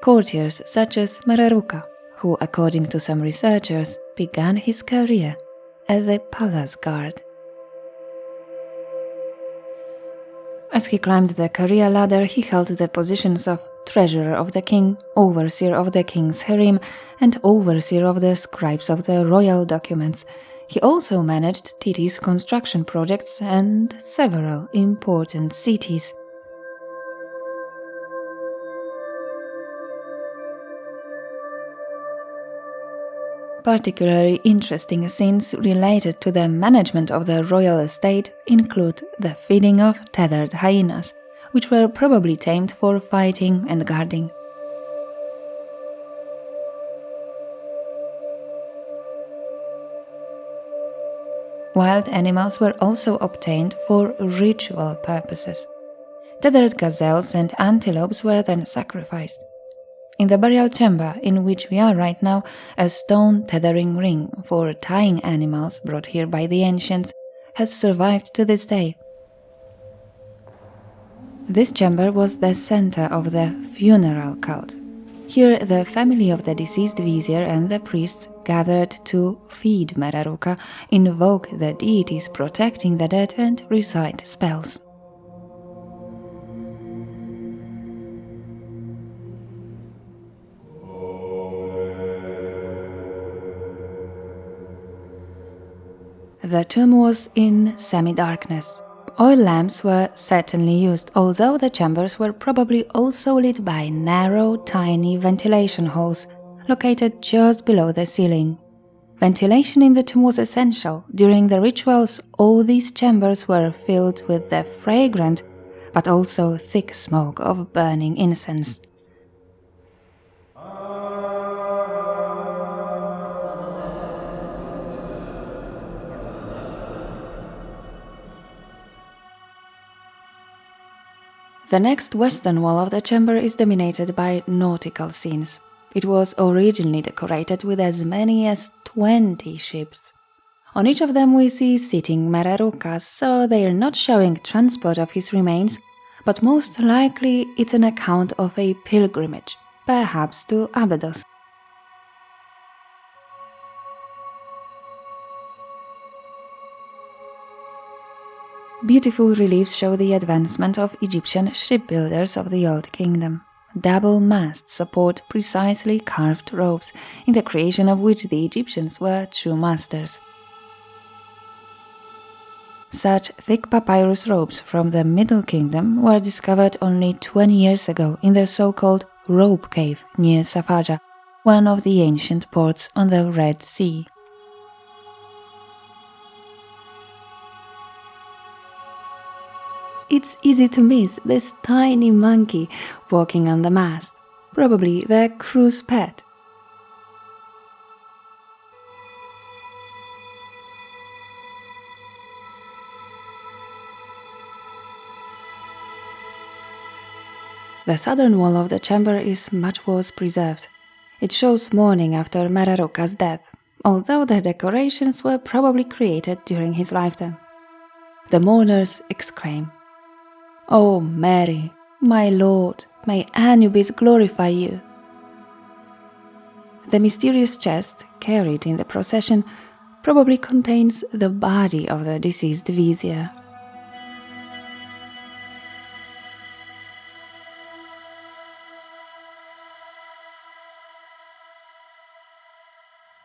Courtiers such as Mereruka, who, according to some researchers, began his career as a palace guard. As he climbed the career ladder, he held the positions of treasurer of the king, overseer of the king's harem, and overseer of the scribes of the royal documents. He also managed Teti's construction projects and several important cities. Particularly interesting scenes related to the management of the royal estate include the feeding of tethered hyenas, which were probably tamed for fighting and guarding. Wild animals were also obtained for ritual purposes. Tethered gazelles and antelopes were then sacrificed. In the burial chamber in which we are right now, a stone tethering ring for tying animals brought here by the ancients has survived to this day. This chamber was the center of the funeral cult. Here the family of the deceased vizier and the priests gathered to feed Mereruka, invoke the deities protecting the dead and recite spells. The tomb was in semi-darkness. Oil lamps were certainly used, although the chambers were probably also lit by narrow, tiny ventilation holes located just below the ceiling. Ventilation in the tomb was essential. During the rituals, all these chambers were filled with the fragrant, but also thick smoke of burning incense. The next western wall of the chamber is dominated by nautical scenes. It was originally decorated with as many as 20 ships. On each of them we see sitting Mererukas, so they are not showing transport of his remains, but most likely it's an account of a pilgrimage, perhaps to Abydos. Beautiful reliefs show the advancement of Egyptian shipbuilders of the Old Kingdom. Double masts support precisely carved ropes, in the creation of which the Egyptians were true masters. Such thick papyrus ropes from the Middle Kingdom were discovered only 20 years ago in the so-called Rope Cave near Safaja, one of the ancient ports on the Red Sea. It's easy to miss this tiny monkey walking on the mast, probably the crew's pet. The southern wall of the chamber is much worse preserved. It shows mourning after Mereruka's death, although the decorations were probably created during his lifetime. The mourners exclaim, "O Mary, my Lord, may Anubis glorify you." The mysterious chest, carried in the procession, probably contains the body of the deceased vizier.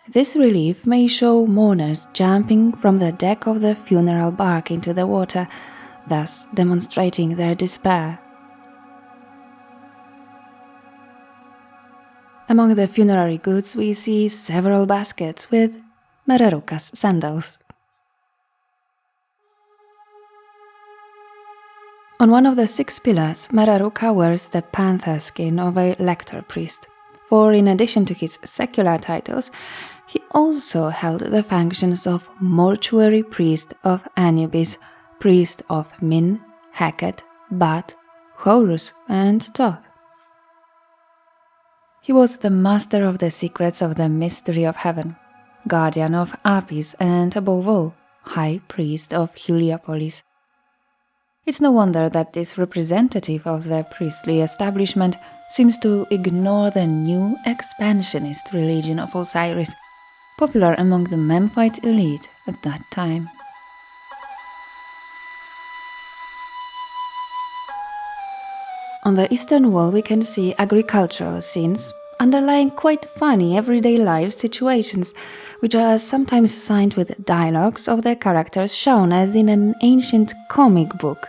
This relief may show mourners jumping from the deck of the funeral bark into the water, thus demonstrating their despair. Among the funerary goods we see several baskets with Mereruka's sandals. On one of the 6 pillars, Mereruka wears the panther skin of a lector priest, for in addition to his secular titles, he also held the functions of mortuary priest of Anubis, priest of Min, Heket, Bat, Horus, and Thoth. He was the master of the secrets of the mystery of heaven, guardian of Apis, and above all, high priest of Heliopolis. It's no wonder that this representative of the priestly establishment seems to ignore the new expansionist religion of Osiris, popular among the Memphite elite at that time. On the eastern wall we can see agricultural scenes, underlying quite funny everyday life situations, which are sometimes signed with dialogues of the characters shown as in an ancient comic book.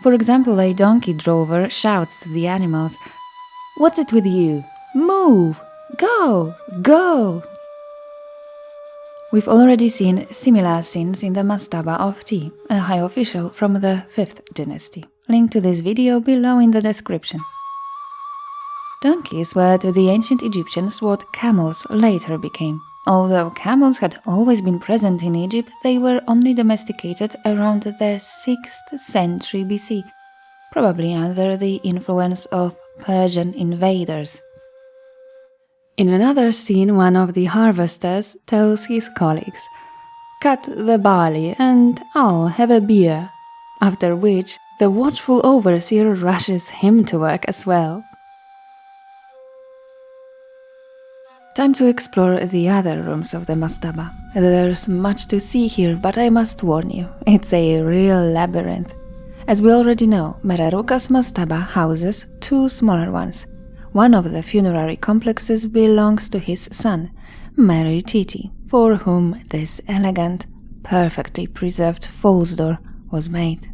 For example, a donkey drover shouts to the animals, "What's it with you? Move! Go! Go!" We've already seen similar scenes in the Mastaba of Ty, a high official from the 5th dynasty. Link to this video below in the description. Donkeys were to the ancient Egyptians what camels later became. Although camels had always been present in Egypt, they were only domesticated around the 6th century BC, probably under the influence of Persian invaders. In another scene, one of the harvesters tells his colleagues, "Cut the barley and I'll have a beer," after which the watchful overseer rushes him to work as well. Time to explore the other rooms of the Mastaba. There's much to see here, but I must warn you, it's a real labyrinth. As we already know, Mereruka's Mastaba houses 2 smaller ones. One of the funerary complexes belongs to his son, Mary Teti, for whom this elegant, perfectly preserved false door was made.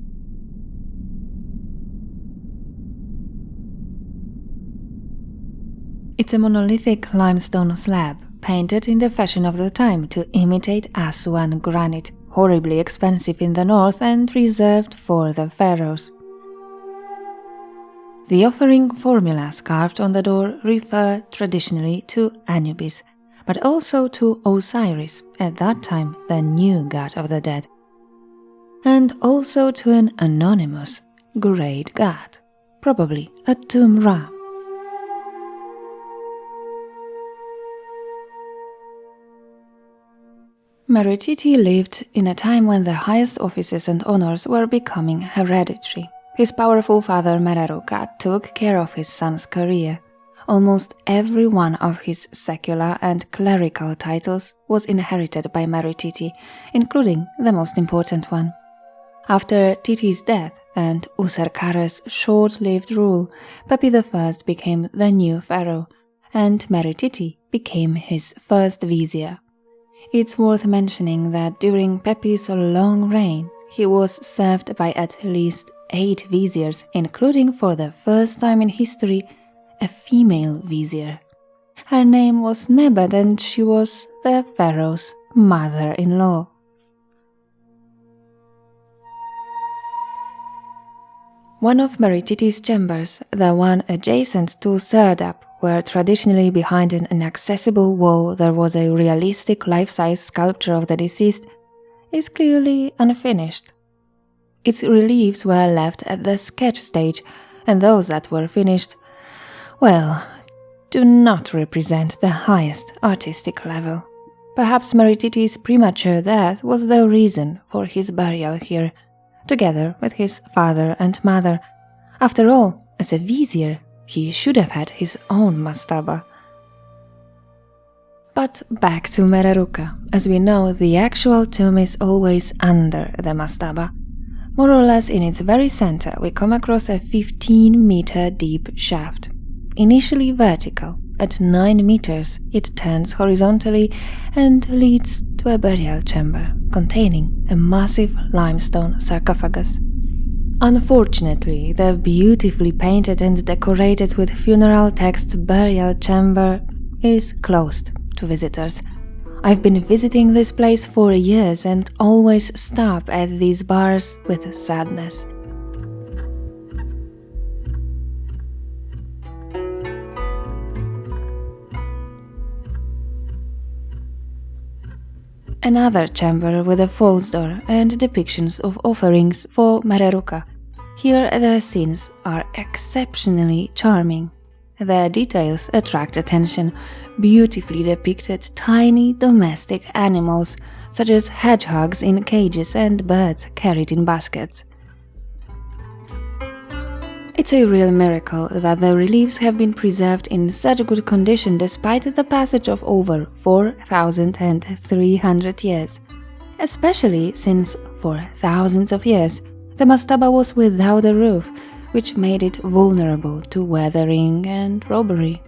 It's a monolithic limestone slab, painted in the fashion of the time to imitate Aswan granite, horribly expensive in the north and reserved for the pharaohs. The offering formulas carved on the door refer traditionally to Anubis, but also to Osiris, at that time the new god of the dead. and also to an anonymous great god, probably ATUM. Meretiti lived in a time when the highest offices and honors were becoming hereditary. His powerful father Mereruka took care of his son's career. Almost every one of his secular and clerical titles was inherited by Meretiti, including the most important one. After Teti's death and Userkare's short-lived rule, Pepi I became the new pharaoh, and Meretiti became his first vizier. It's worth mentioning that during Pepi's long reign, he was served by at least 8 viziers, including for the first time in history, a female vizier. Her name was Nebet and she was the pharaoh's mother-in-law. One of Meretiti's chambers, the one adjacent to Serdab, where traditionally behind an inaccessible wall there was a realistic life-size sculpture of the deceased, is clearly unfinished. Its reliefs were left at the sketch stage, and those that were finished, well, do not represent the highest artistic level. Perhaps Meretiti's premature death was the reason for his burial here, together with his father and mother. After all, as a vizier, he should have had his own mastaba. But back to Mereruka. As we know, the actual tomb is always under the mastaba. More or less in its very center, we come across a 15-meter deep shaft. Initially vertical, at 9 meters, it turns horizontally and leads to a burial chamber containing a massive limestone sarcophagus. Unfortunately, the beautifully painted and decorated with funeral texts burial chamber is closed to visitors. I've been visiting this place for years and always stop at these bars with sadness. Another chamber with a false door and depictions of offerings for Mereruka. Here the scenes are exceptionally charming. The details attract attention, beautifully depicted tiny domestic animals such as hedgehogs in cages and birds carried in baskets. It's a real miracle that the reliefs have been preserved in such good condition despite the passage of over 4,300 years, especially since for thousands of years the mastaba was without a roof, which made it vulnerable to weathering and robbery.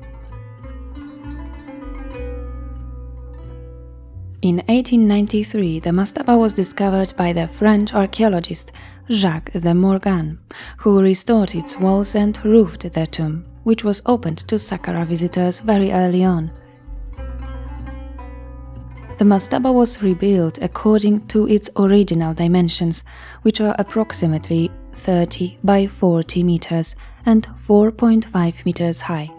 In 1893, the mastaba was discovered by the French archaeologist Jacques de Morgan, who restored its walls and roofed the tomb, which was opened to Saqqara visitors very early on. The mastaba was rebuilt according to its original dimensions, which are approximately 30 by 40 meters and 4.5 meters high.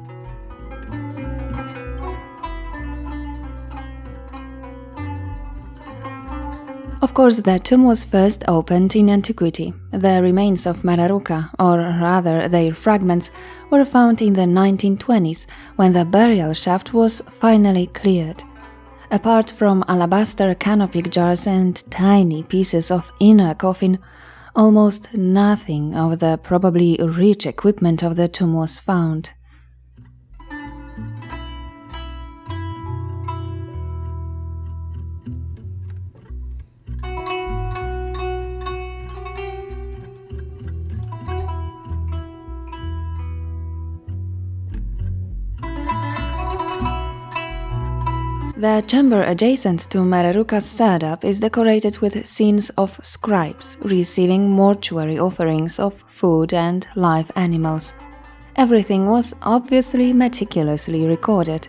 Of course, the tomb was first opened in antiquity. The remains of Mereruka, or rather their fragments, were found in the 1920s when the burial shaft was finally cleared. Apart from alabaster canopic jars and tiny pieces of inner coffin, almost nothing of the probably rich equipment of the tomb was found. The chamber adjacent to Mereruka's serdab is decorated with scenes of scribes receiving mortuary offerings of food and live animals. Everything was obviously meticulously recorded.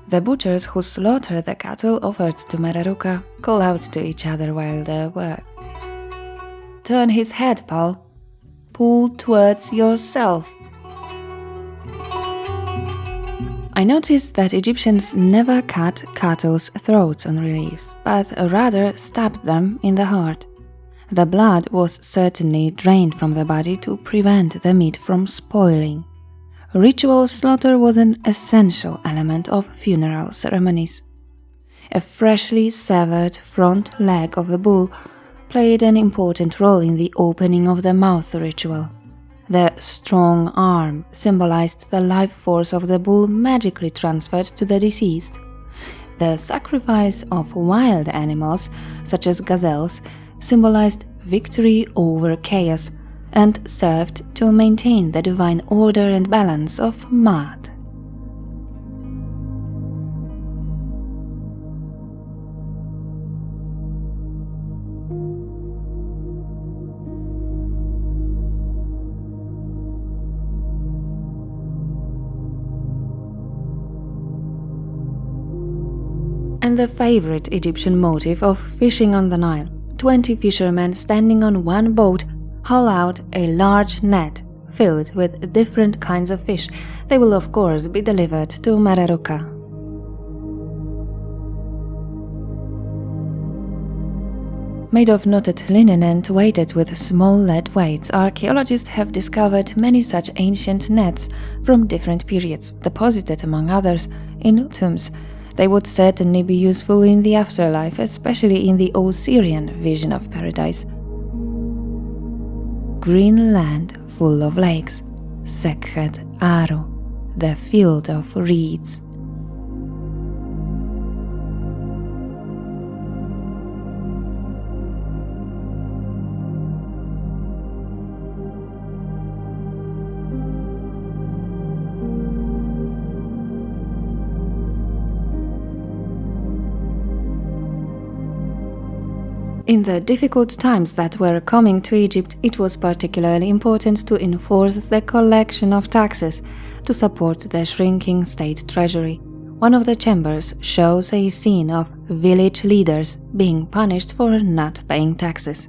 The butchers who slaughter the cattle offered to Mereruka call out to each other while they work. turn his head, pal. Pull towards yourself. I noticed that Egyptians never cut cattle's throats on reliefs, but rather stabbed them in the heart. The blood was certainly drained from the body to prevent the meat from spoiling. Ritual slaughter was an essential element of funeral ceremonies. A freshly severed front leg of a bull played an important role in the opening of the mouth ritual. The strong arm symbolized the life force of the bull magically transferred to the deceased. The sacrifice of wild animals, such as gazelles, symbolized victory over chaos and served to maintain the divine order and balance of Maat. And the favorite Egyptian motif of fishing on the Nile. 20 fishermen standing on one boat haul out a large net filled with different kinds of fish. They will of course be delivered to Mereruka. Made of knotted linen and weighted with small lead weights, archaeologists have discovered many such ancient nets from different periods, deposited among others in tombs. They would certainly be useful in the afterlife, especially in the Osirian vision of paradise. Green land full of lakes, Saqqara, the field of reeds. In the difficult times that were coming to Egypt, it was particularly important to enforce the collection of taxes to support the shrinking state treasury. One of the chambers shows a scene of village leaders being punished for not paying taxes.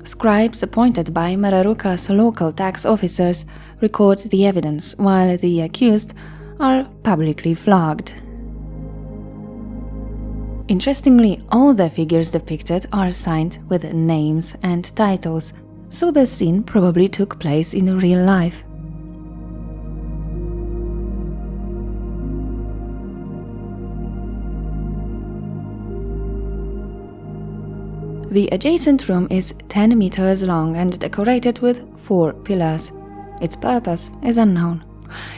Scribes appointed by Mereruka's local tax officers record the evidence, while the accused are publicly flogged. Interestingly, all the figures depicted are signed with names and titles, so the scene probably took place in real life. The adjacent room is 10 meters long and decorated with 4 pillars. Its purpose is unknown.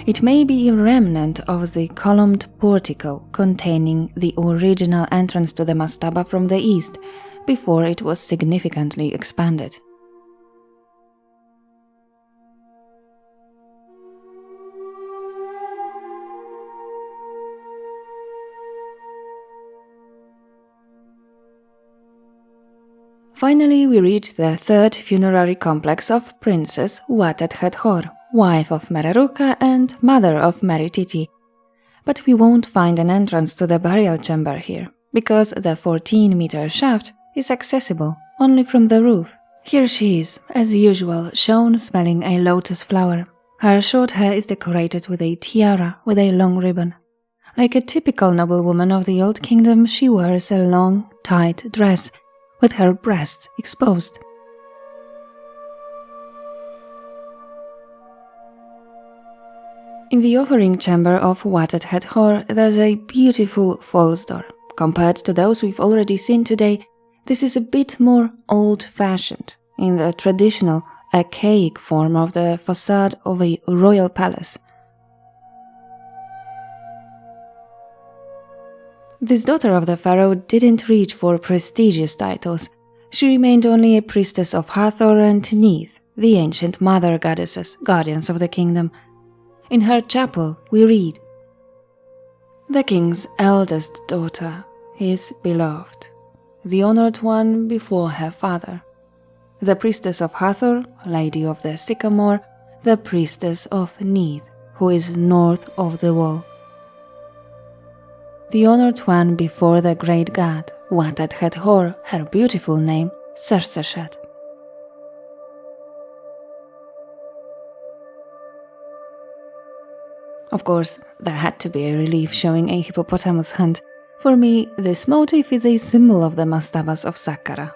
It may be a remnant of the columned portico containing the original entrance to the mastaba from the east, before it was significantly expanded. Finally, we reach the third funerary complex of Princess Akhethotep, wife of Mereruka and mother of Teti. But we won't find an entrance to the burial chamber here, because the 14-meter shaft is accessible only from the roof. Here she is, as usual, shown smelling a lotus flower. Her short hair is decorated with a tiara with a long ribbon. Like a typical noblewoman of the Old Kingdom, she wears a long, tight dress, with her breasts exposed. In the offering chamber of Akhethotep, there's a beautiful false door. Compared to those we've already seen today, this is a bit more old-fashioned, in the traditional, archaic form of the facade of a royal palace. This daughter of the pharaoh didn't reach for prestigious titles. She remained only a priestess of Hathor and Neith, the ancient mother goddesses, guardians of the kingdom. In her chapel we read, "The king's eldest daughter, his beloved, the honored one before her father, the priestess of Hathor, lady of the sycamore, the priestess of Neith, who is north of the wall. The honored one before the great god, Akhethotep, her beautiful name, Neferseshemptah. Of course, there had to be a relief showing a hippopotamus hand. For me, this motif is a symbol of the Mastabas of Saqqara.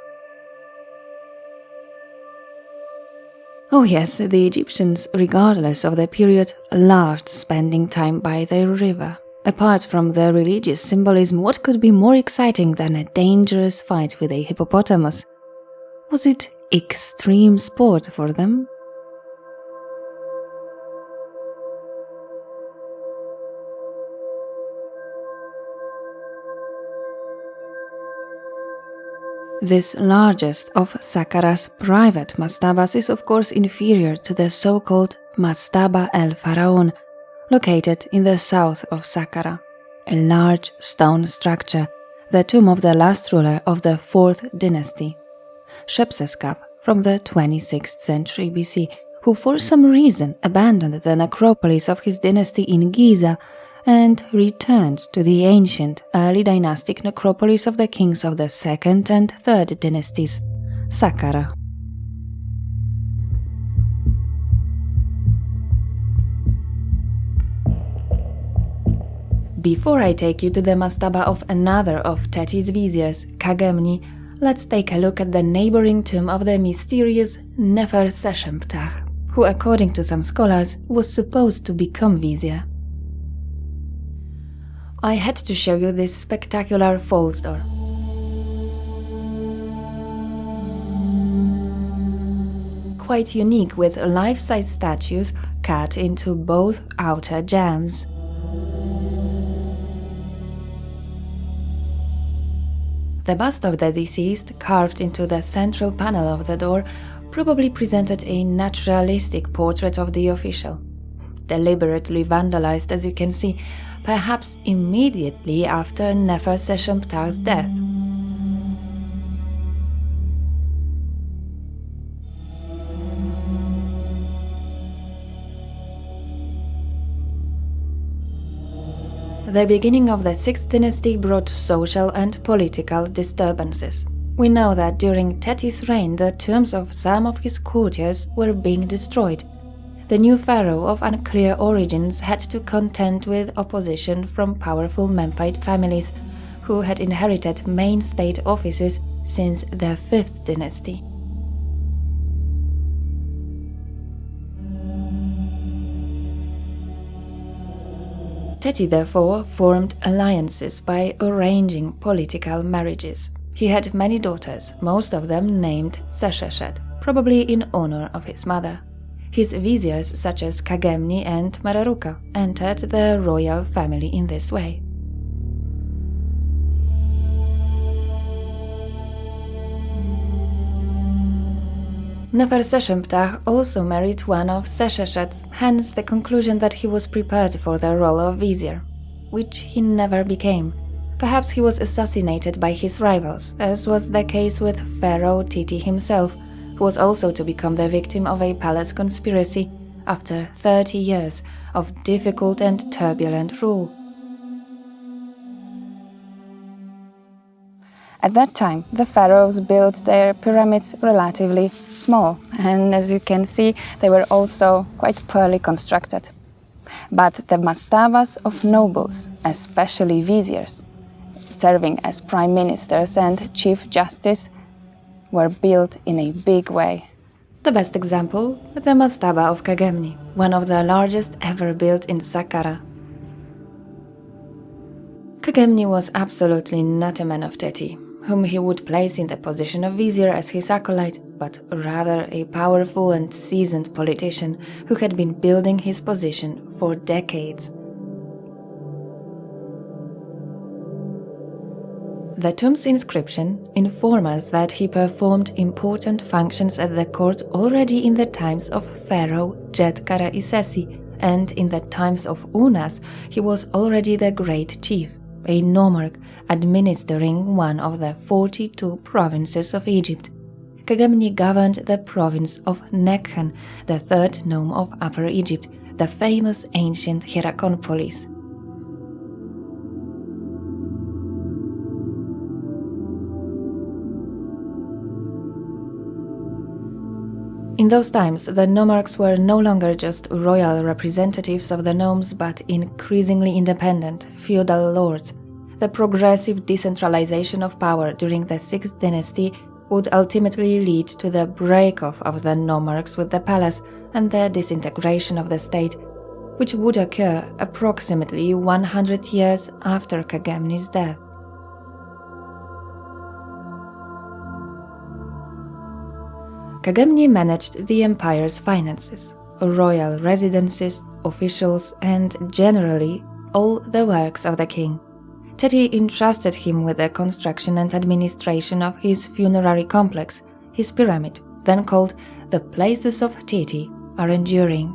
Oh yes, the Egyptians, regardless of the period, loved spending time by the river. Apart from the religious symbolism, what could be more exciting than a dangerous fight with a hippopotamus? Was it extreme sport for them? This largest of Saqqara's private mastabas is of course inferior to the so-called Mastaba el Pharaon, located in the south of Saqqara, a large stone structure, the tomb of the last ruler of the 4th dynasty, Shepseskaf, from the 26th century BC, who for some reason abandoned the necropolis of his dynasty in Giza and returned to the ancient early dynastic necropolis of the kings of the 2nd and 3rd dynasties, Saqqara. Before I take you to the mastaba of another of Teti's viziers, Kagemni, let's take a look at the neighboring tomb of the mysterious Neferseshemptah, who according to some scholars was supposed to become vizier. I had to show you this spectacular false door. Quite unique, with life-size statues cut into both outer jambs. The bust of the deceased, carved into the central panel of the door, probably presented a naturalistic portrait of the official. Deliberately vandalized, as you can see, perhaps immediately after Neferseshemptah's death. The beginning of the 6th dynasty brought social and political disturbances. We know that during Teti's reign the tombs of some of his courtiers were being destroyed. The new pharaoh of unclear origins had to contend with opposition from powerful Memphite families, who had inherited main state offices since the 5th dynasty. Teti therefore formed alliances by arranging political marriages. He had many daughters, most of them named Sesheshet, probably in honor of his mother. His viziers, such as Kagemni and Mereruka, entered the royal family in this way. Neferseshemptah also married one of Sesheshet's, hence the conclusion that he was prepared for the role of vizier, which he never became. Perhaps he was assassinated by his rivals, as was the case with Pharaoh Teti himself, who was also to become the victim of a palace conspiracy after 30 years of difficult and turbulent rule. At that time, the pharaohs built their pyramids relatively small, and as you can see, they were also quite poorly constructed. But the mastabas of nobles, especially viziers, serving as prime ministers and chief justice, were built in a big way. The best example, the Mastaba of Kagemni, one of the largest ever built in Saqqara. Kagemni was absolutely not a man of Teti, whom he would place in the position of vizier as his acolyte, but rather a powerful and seasoned politician who had been building his position for decades. The tomb's inscription informs us that he performed important functions at the court already in the times of Pharaoh Djedkara Isesi, and in the times of Unas he was already the great chief, a nomarch administering one of the 42 provinces of Egypt. Kagemni governed the province of Niankhkhnum, the 3rd nome of Upper Egypt, the famous ancient Hierakonpolis. In those times, the nomarchs were no longer just royal representatives of the nomes but increasingly independent feudal lords. The progressive decentralization of power during the 6th dynasty would ultimately lead to the break-off of the nomarchs with the palace and the disintegration of the state, which would occur approximately 100 years after Kagemni's death. Kagemni managed the empire's finances, royal residences, officials, and generally all the works of the king. Teti entrusted him with the construction and administration of his funerary complex. His pyramid, then called the Places of Teti, are enduring.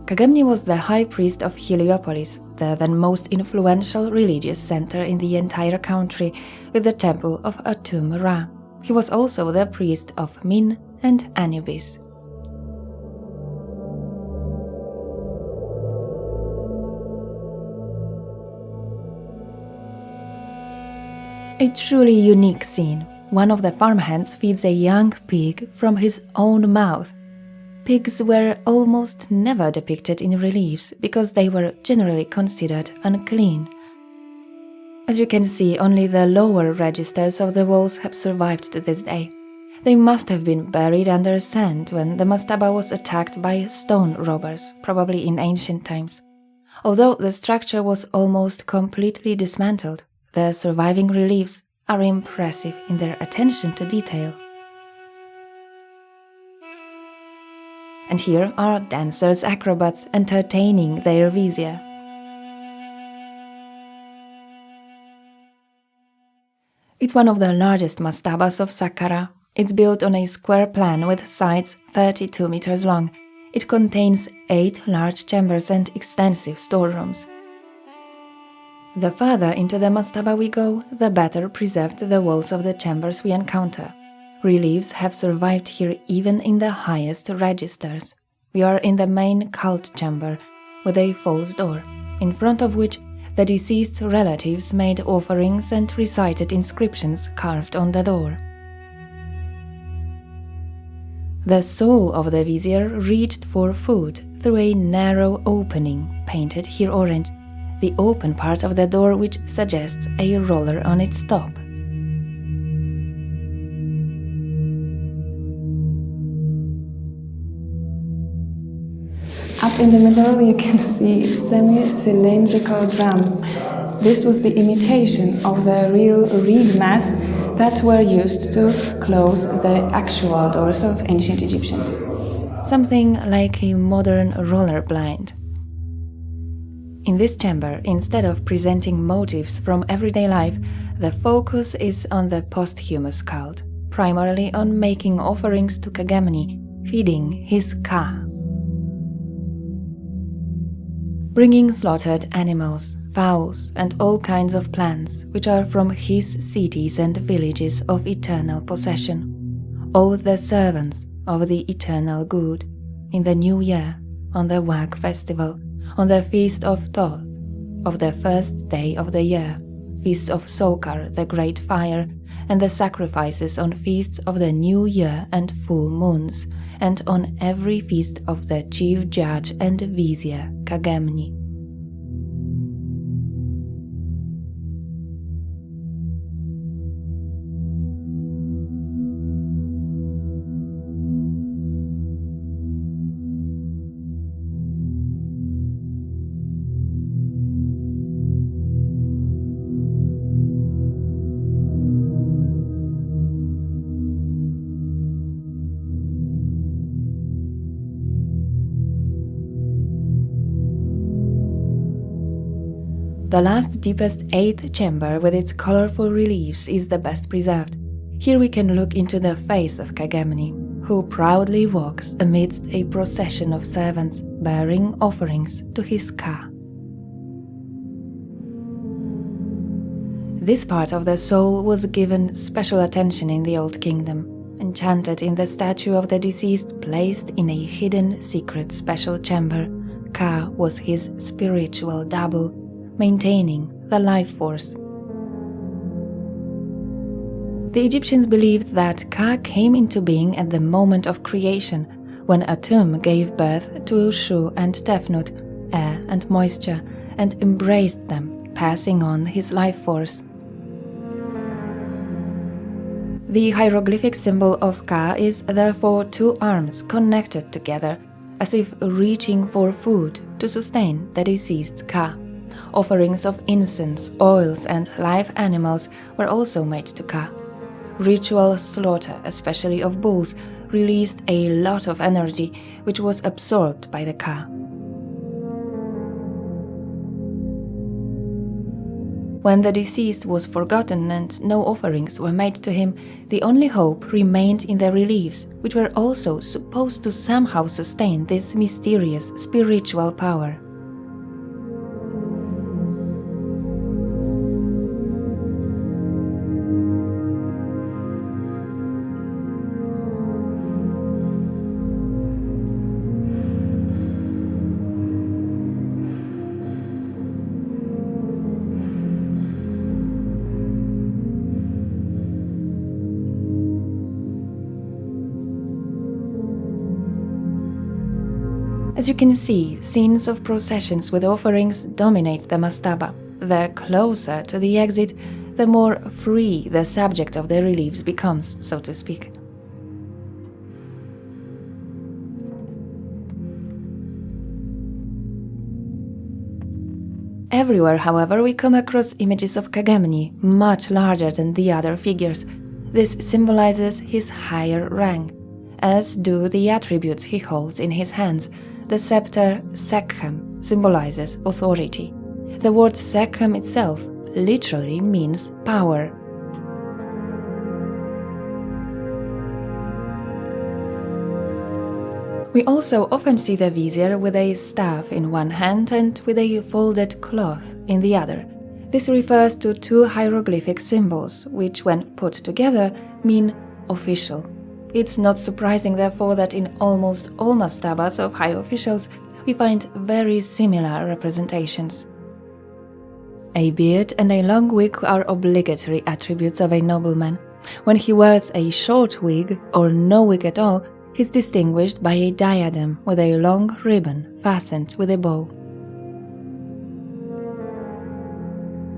Kagemni was the high priest of Heliopolis, the then most influential religious center in the entire country, with the temple of ATUM Ra. He was also the priest of Min and Anubis. A truly unique scene. One of the farmhands feeds a young pig from his own mouth. Pigs were almost never depicted in reliefs because they were generally considered unclean. As you can see, only the lower registers of the walls have survived to this day. They must have been buried under sand when the mastaba was attacked by stone robbers, probably in ancient times. Although the structure was almost completely dismantled, the surviving reliefs are impressive in their attention to detail. And here are dancers acrobats entertaining their vizier. It's one of the largest mastabas of Saqqara. It's built on a square plan with sides 32 meters long. It contains 8 large chambers and extensive storerooms. The further into the mastaba we go, the better preserved the walls of the chambers we encounter. Reliefs have survived here even in the highest registers. We are in the main cult chamber, with a false door, in front of which the deceased's relatives made offerings and recited inscriptions carved on the door. The soul of the vizier reached for food through a narrow opening, painted here orange, the open part of the door which suggests a roller on its top. Up in the middle you can see a semi-cylindrical drum. This was the imitation of the real reed mats that were used to close the actual doors of ancient Egyptians. Something like a modern roller blind. In this chamber, instead of presenting motifs from everyday life, the focus is on the posthumous cult, primarily on making offerings to Kagemni, feeding his Ka. Bringing slaughtered animals, fowls, and all kinds of plants, which are from his cities and villages of eternal possession, all the servants of the eternal good, in the new year, on the Wag festival, on the feast of Thoth, of the first day of the year, feast of Saqqara, the great fire, and the sacrifices on feasts of the new year and full moons, and on every feast of the chief judge and vizier Kagemni. The last deepest 8th chamber with its colorful reliefs is the best preserved. Here we can look into the face of Kagemni, who proudly walks amidst a procession of servants bearing offerings to his Ka. This part of the soul was given special attention in the Old Kingdom, enchanted in the statue of the deceased placed in a hidden secret special chamber. Ka was his spiritual double, maintaining the life force. The Egyptians believed that Ka came into being at the moment of creation, when ATUM gave birth to Shu and Tefnut, air and moisture, and embraced them, passing on his life force. The hieroglyphic symbol of Ka is therefore two arms connected together, as if reaching for food to sustain the deceased Ka. Offerings of incense, oils, and live animals were also made to Ka. Ritual slaughter, especially of bulls, released a lot of energy, which was absorbed by the Ka. When the deceased was forgotten and no offerings were made to him, the only hope remained in the reliefs, which were also supposed to somehow sustain this mysterious spiritual power. As you can see, scenes of processions with offerings dominate the mastaba. The closer to the exit, the more free the subject of the reliefs becomes, so to speak. Everywhere, however, we come across images of Kagemni, much larger than the other figures. This symbolizes his higher rank, as do the attributes he holds in his hands. The scepter Sekhem symbolizes authority. The word Sekhem itself literally means power. We also often see the vizier with a staff in one hand and with a folded cloth in the other. This refers to two hieroglyphic symbols, which when put together mean official. It's not surprising, therefore, that in almost all mastabas of high officials we find very similar representations. A beard and a long wig are obligatory attributes of a nobleman. When he wears a short wig or no wig at all, he's distinguished by a diadem with a long ribbon fastened with a bow.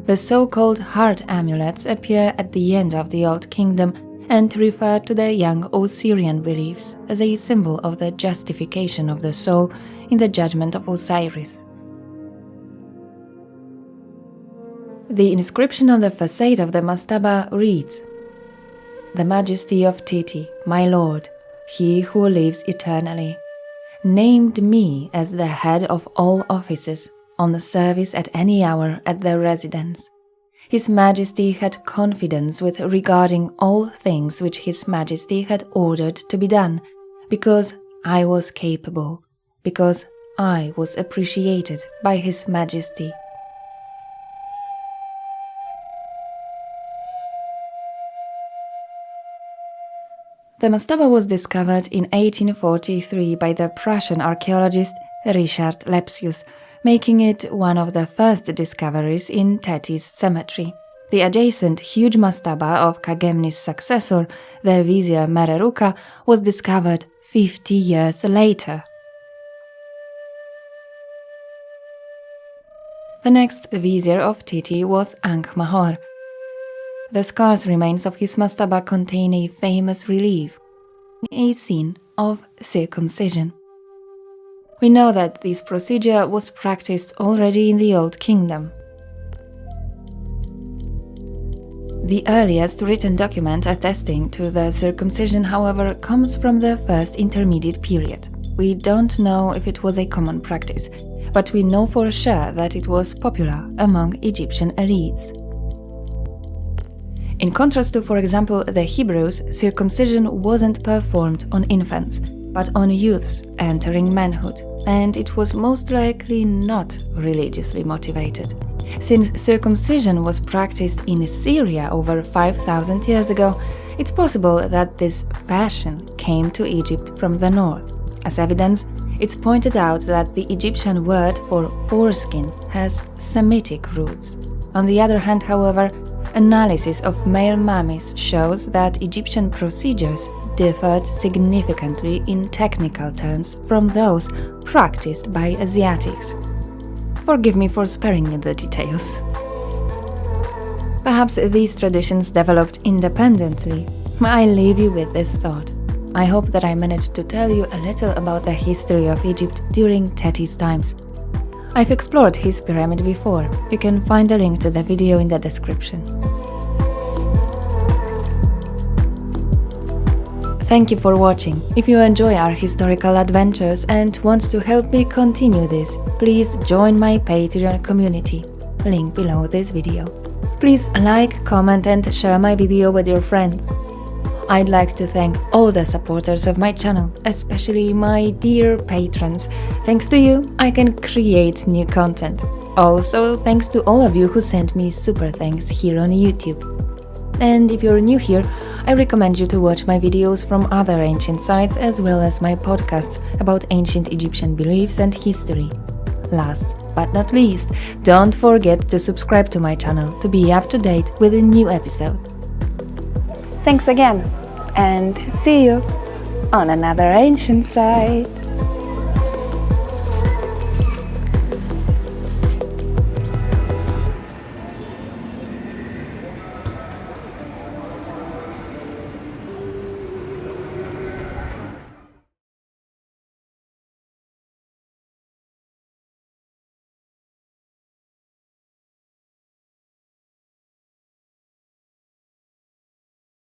The so-called heart amulets appear at the end of the Old Kingdom and refer to the young Osirian beliefs as a symbol of the justification of the soul in the judgment of Osiris. The inscription on the facade of the mastaba reads, "The Majesty of Teti, my lord, he who lives eternally, named me as the head of all offices on the service at any hour at their residence. His Majesty had confidence with regarding all things which His Majesty had ordered to be done, because I was capable, because I was appreciated by His Majesty." The mastaba was discovered in 1843 by the Prussian archaeologist Richard Lepsius, making it one of the first discoveries in Teti's cemetery. The adjacent huge mastaba of Kagemni's successor, the vizier Mereruka, was discovered 50 years later. The next vizier of Teti was Ankhmahor. The scarce remains of his mastaba contain a famous relief, a scene of circumcision. We know that this procedure was practiced already in the Old Kingdom. The earliest written document attesting to the circumcision, however, comes from the First Intermediate period. We don't know if it was a common practice, but we know for sure that it was popular among Egyptian elites. In contrast to, for example, the Hebrews, circumcision wasn't performed on infants, but on youths entering manhood, and it was most likely not religiously motivated. Since circumcision was practiced in Syria over 5,000 years ago, it's possible that this fashion came to Egypt from the north. As evidence, it's pointed out that the Egyptian word for foreskin has Semitic roots. On the other hand, however, analysis of male mummies shows that Egyptian procedures differed significantly in technical terms from those practiced by Asiatics. Forgive me for sparing you the details. Perhaps these traditions developed independently. I leave you with this thought. I hope that I managed to tell you a little about the history of Egypt during Teti's times. I've explored his pyramid before. You can find a link to the video in the description. Thank you for watching. If you enjoy our historical adventures and want to help me continue this, please join my Patreon community. Link below this video. Please like, comment and share my video with your friends. I'd like to thank all the supporters of my channel, especially my dear patrons. Thanks to you, I can create new content. Also, thanks to all of you who sent me super thanks here on YouTube. And if you're new here, I recommend you to watch my videos from other ancient sites as well as my podcasts about ancient Egyptian beliefs and history. Last but not least, don't forget to subscribe to my channel to be up to date with the new episodes. Thanks again, and see you on another ancient site.